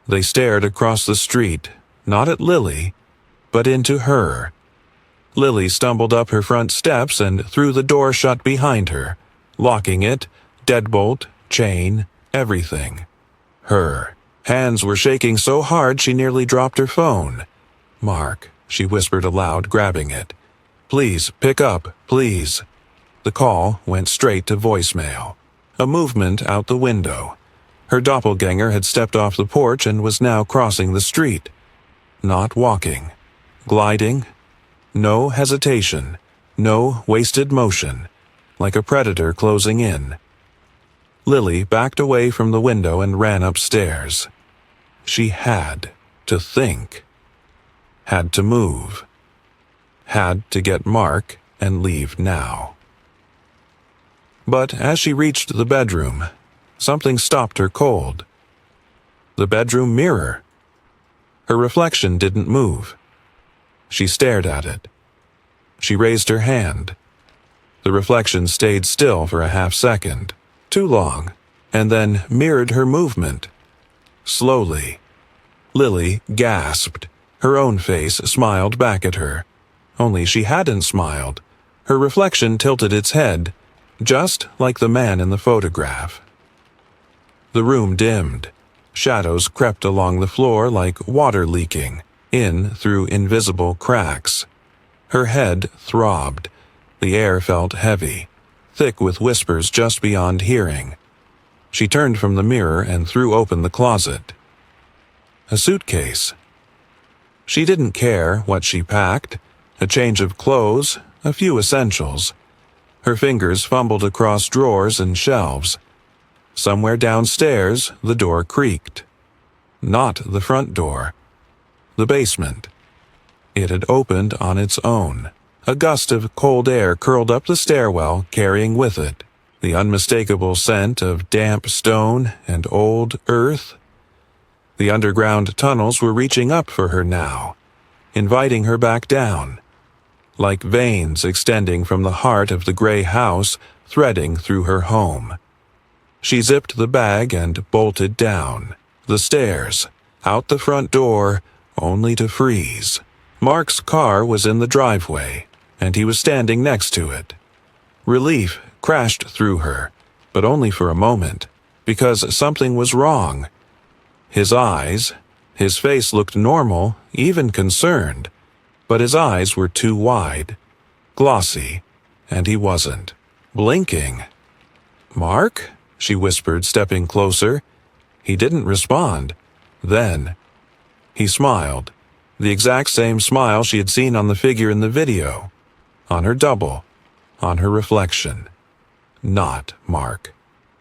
They stared across the street, not at Lily, but into her. Lily stumbled up her front steps and threw the door shut behind her, locking it, deadbolt, chain, everything. Her hands were shaking so hard she nearly dropped her phone. "Mark," she whispered aloud, grabbing it. "Please, pick up, please." The call went straight to voicemail. A movement out the window. Her doppelganger had stepped off the porch and was now crossing the street. Not walking. Gliding. No hesitation. No wasted motion. Like a predator closing in. Lily backed away from the window and ran upstairs. She had to think. Had to move. Had to get Mark and leave now. But as she reached the bedroom, something stopped her cold. The bedroom mirror. Her reflection didn't move. She stared at it. She raised her hand. The reflection stayed still for a half-second, too long, and then mirrored her movement. Slowly. Lily gasped. Her own face smiled back at her. Only she hadn't smiled. Her reflection tilted its head, just like the man in the photograph. The room dimmed. Shadows crept along the floor like water leaking, in through invisible cracks. Her head throbbed. The air felt heavy, thick with whispers just beyond hearing. She turned from the mirror and threw open the closet. A suitcase. She didn't care what she packed. A change of clothes, a few essentials. Her fingers fumbled across drawers and shelves. Somewhere downstairs, the door creaked. Not the front door. The basement. It had opened on its own. A gust of cold air curled up the stairwell, carrying with it the unmistakable scent of damp stone and old earth. The underground tunnels were reaching up for her now, inviting her back down, like veins extending from the heart of the gray house, threading through her home. She zipped the bag and bolted down the stairs, out the front door, only to freeze. Mark's car was in the driveway, and he was standing next to it. Relief crashed through her, but only for a moment, because something was wrong. His face looked normal, even concerned, but his eyes were too wide, glossy, and he wasn't blinking. "Mark?" she whispered, stepping closer. He didn't respond. Then, he smiled, the exact same smile she had seen on the figure in the video, on her double, on her reflection. Not Mark.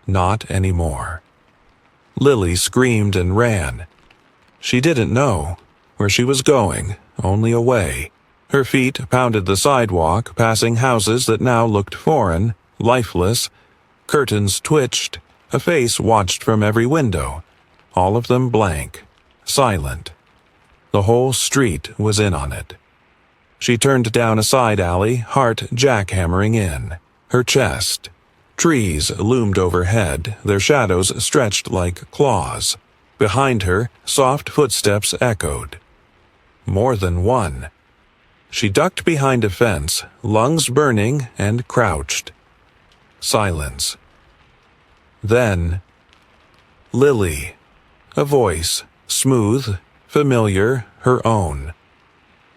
Not anymore. Lily screamed and ran. She didn't know where she was going, only away. Her feet pounded the sidewalk, passing houses that now looked foreign, lifeless. Curtains twitched. A face watched from every window, all of them blank, silent. The whole street was in on it. She turned down a side alley, heart jackhammering in. Her chest. Trees loomed overhead, their shadows stretched like claws. Behind her, soft footsteps echoed. More than one. She ducked behind a fence, lungs burning, and crouched. Silence. Then, Lily. A voice, smooth, familiar, her own.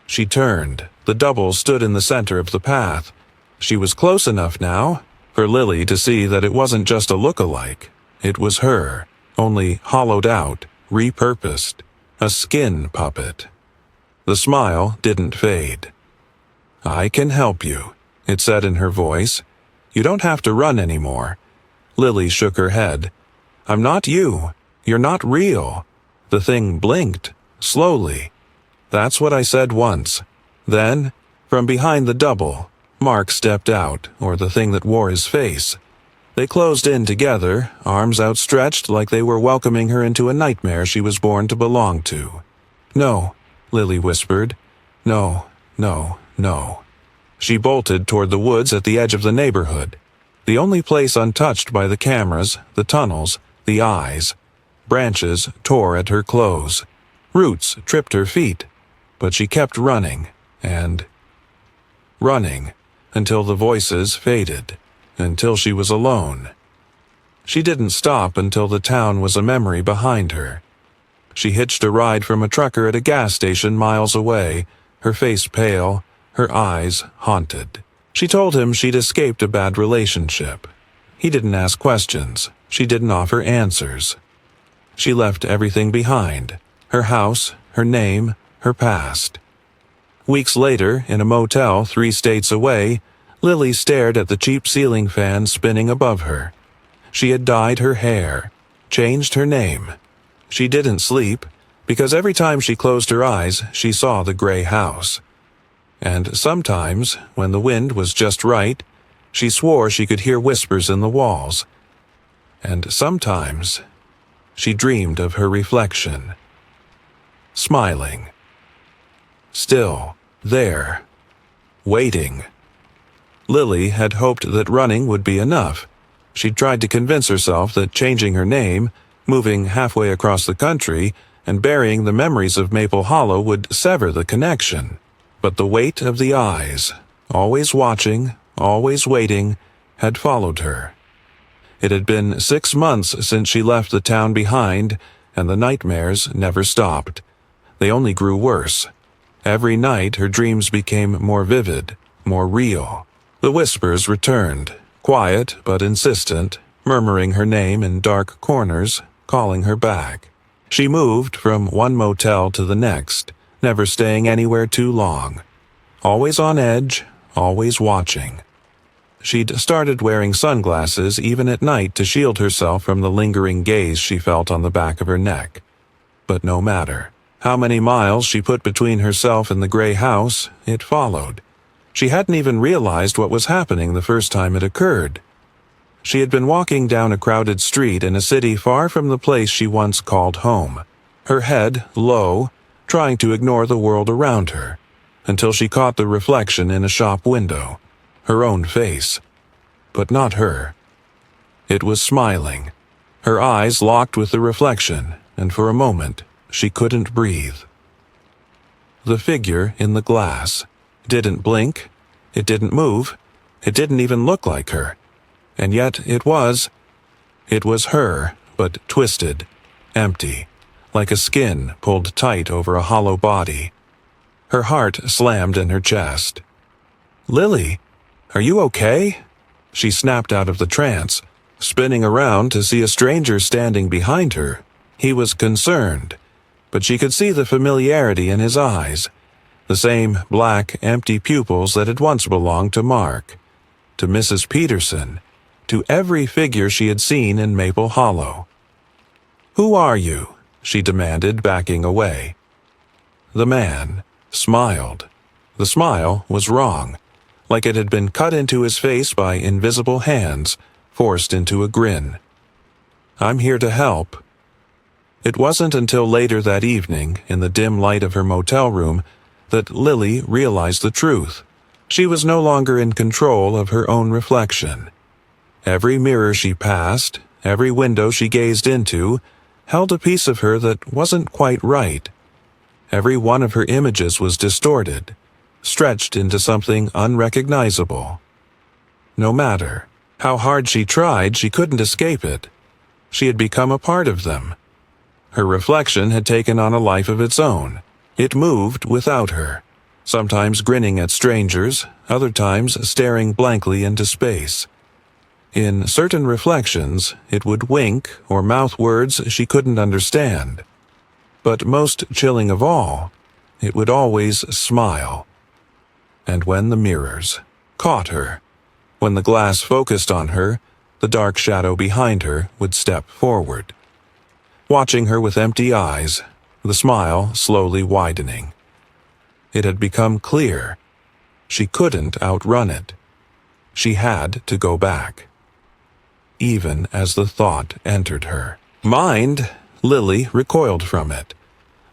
She turned. The double stood in the center of the path. She was close enough now for Lily to see that it wasn't just a look-alike. It was her, only hollowed out, repurposed. A skin puppet. The smile didn't fade. "I can help you," it said in her voice. "You don't have to run anymore." Lily shook her head. "I'm not you. You're not real." The thing blinked, slowly. That's what I said once. Then, from behind the double, Mark stepped out, or the thing that wore his face. They closed in together, arms outstretched like they were welcoming her into a nightmare she was born to belong to. "No," Lily whispered. "No, no, no." She bolted toward the woods at the edge of the neighborhood. The only place untouched by the cameras, the tunnels, the eyes. Branches tore at her clothes. Roots tripped her feet. But she kept running, and running, until the voices faded, until she was alone. She didn't stop until the town was a memory behind her. She hitched a ride from a trucker at a gas station miles away, her face pale, her eyes haunted. She told him she'd escaped a bad relationship. He didn't ask questions. She didn't offer answers. She left everything behind, her house, her name, her past. Weeks later, in a motel 3 states away, Lily stared at the cheap ceiling fan spinning above her. She had dyed her hair, changed her name. She didn't sleep, because every time she closed her eyes, she saw the gray house. And sometimes, when the wind was just right, she swore she could hear whispers in the walls. And sometimes, she dreamed of her reflection. smiling. Still there, waiting. Lily had hoped that running would be enough. She'd tried to convince herself that changing her name, moving halfway across the country, and burying the memories of Maple Hollow would sever the connection. But the weight of the eyes, always watching, always waiting, had followed her. It had been 6 months since she left the town behind, and the nightmares never stopped. They only grew worse. Every night her dreams became more vivid, more real. The whispers returned, quiet but insistent, murmuring her name in dark corners, calling her back. She moved from one motel to the next, never staying anywhere too long. Always on edge, always watching. She'd started wearing sunglasses even at night to shield herself from the lingering gaze she felt on the back of her neck. But no matter how many miles she put between herself and the gray house, it followed. She hadn't even realized what was happening the first time it occurred. She had been walking down a crowded street in a city far from the place she once called home, her head low, trying to ignore the world around her, until she caught the reflection in a shop window, her own face. But not her. It was smiling. Her eyes locked with the reflection, and for a moment, she couldn't breathe. The figure in the glass didn't blink, it didn't move, it didn't even look like her. And yet it was her, but twisted, empty, like a skin pulled tight over a hollow body. Her heart slammed in her chest. "Lily, are you okay?" She snapped out of the trance, spinning around to see a stranger standing behind her. He was concerned, but she could see the familiarity in his eyes, the same black, empty pupils that had once belonged to Mark, to Mrs. Peterson, to every figure she had seen in Maple Hollow. "Who are you?" she demanded, backing away. The man smiled. The smile was wrong, like it had been cut into his face by invisible hands, forced into a grin. "I'm here to help." It wasn't until later that evening, in the dim light of her motel room, that Lily realized the truth. She was no longer in control of her own reflection. Every mirror she passed, every window she gazed into, held a piece of her that wasn't quite right. Every one of her images was distorted, stretched into something unrecognizable. No matter how hard she tried, she couldn't escape it. She had become a part of them. Her reflection had taken on a life of its own. It moved without her, sometimes grinning at strangers, other times staring blankly into space. In certain reflections, it would wink or mouth words she couldn't understand. But most chilling of all, it would always smile. And when the mirrors caught her, when the glass focused on her, the dark shadow behind her would step forward, watching her with empty eyes, the smile slowly widening. It had become clear. She couldn't outrun it. She had to go back. Even as the thought entered her mind, Lily recoiled from it.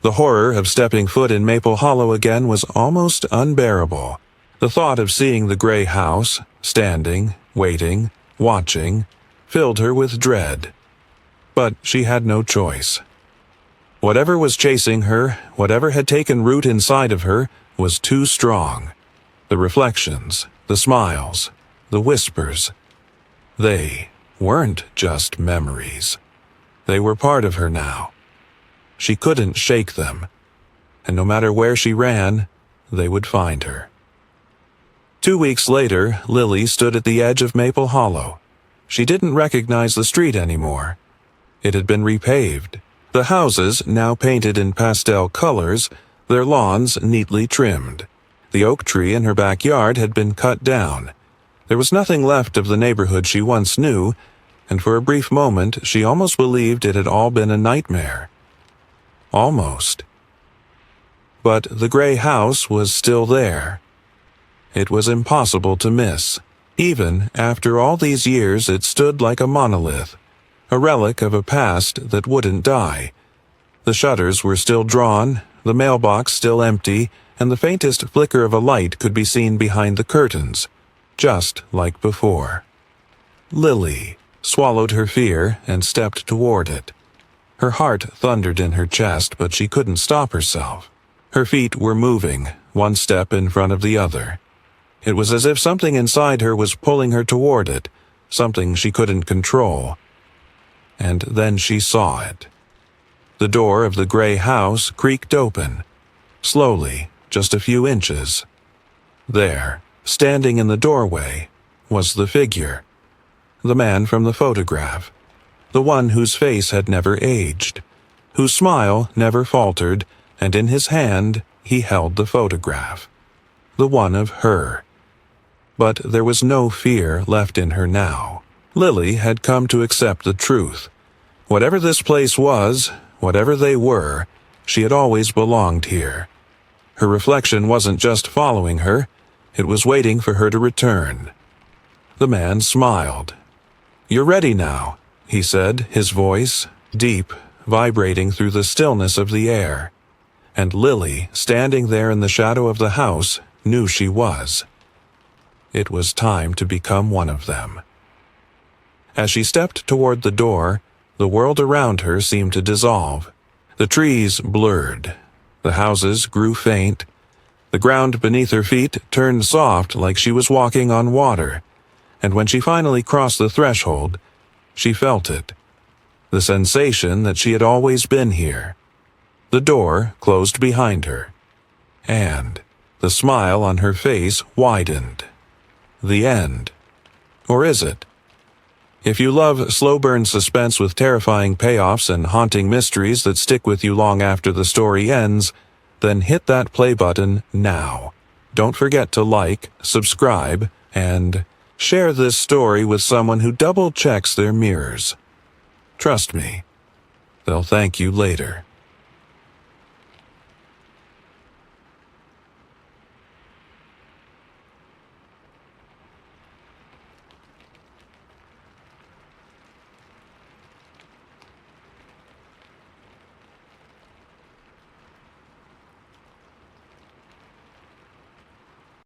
The horror of stepping foot in Maple Hollow again was almost unbearable. The thought of seeing the gray house, standing, waiting, watching, filled her with dread. But she had no choice. Whatever was chasing her, whatever had taken root inside of her, was too strong. The reflections, the smiles, the whispers. They weren't just memories. They were part of her now. She couldn't shake them, and no matter where she ran, they would find her. 2 weeks later, Lily stood at the edge of Maple Hollow. She didn't recognize the street anymore. It had been repaved. The houses, now painted in pastel colors, their lawns neatly trimmed. The oak tree in her backyard had been cut down. There was nothing left of the neighborhood she once knew, and for a brief moment she almost believed it had all been a nightmare. Almost. But the gray house was still there. It was impossible to miss. Even after all these years, it stood like a monolith, a relic of a past that wouldn't die. The shutters were still drawn, the mailbox still empty, and the faintest flicker of a light could be seen behind the curtains, just like before. Lily swallowed her fear and stepped toward it. Her heart thundered in her chest, but she couldn't stop herself. Her feet were moving, one step in front of the other. It was as if something inside her was pulling her toward it, something she couldn't control. And then she saw it. The door of the gray house creaked open, slowly, just a few inches. There, standing in the doorway, was the figure. The man from the photograph. The one whose face had never aged, whose smile never faltered, and in his hand he held the photograph. The one of her. But there was no fear left in her now. Lily had come to accept the truth. Whatever this place was, whatever they were, she had always belonged here. Her reflection wasn't just following her, it was waiting for her to return. The man smiled. "You're ready now," he said, his voice, deep, vibrating through the stillness of the air. And Lily, standing there in the shadow of the house, knew she was. It was time to become one of them. As she stepped toward the door, the world around her seemed to dissolve. The trees blurred. The houses grew faint. The ground beneath her feet turned soft like she was walking on water. And when she finally crossed the threshold, she felt it. The sensation that she had always been here. The door closed behind her. And the smile on her face widened. The end. Or is it? If you love slow-burn suspense with terrifying payoffs and haunting mysteries that stick with you long after the story ends, then hit that play button now. Don't forget to like, subscribe, and share this story with someone who double-checks their mirrors. Trust me, they'll thank you later.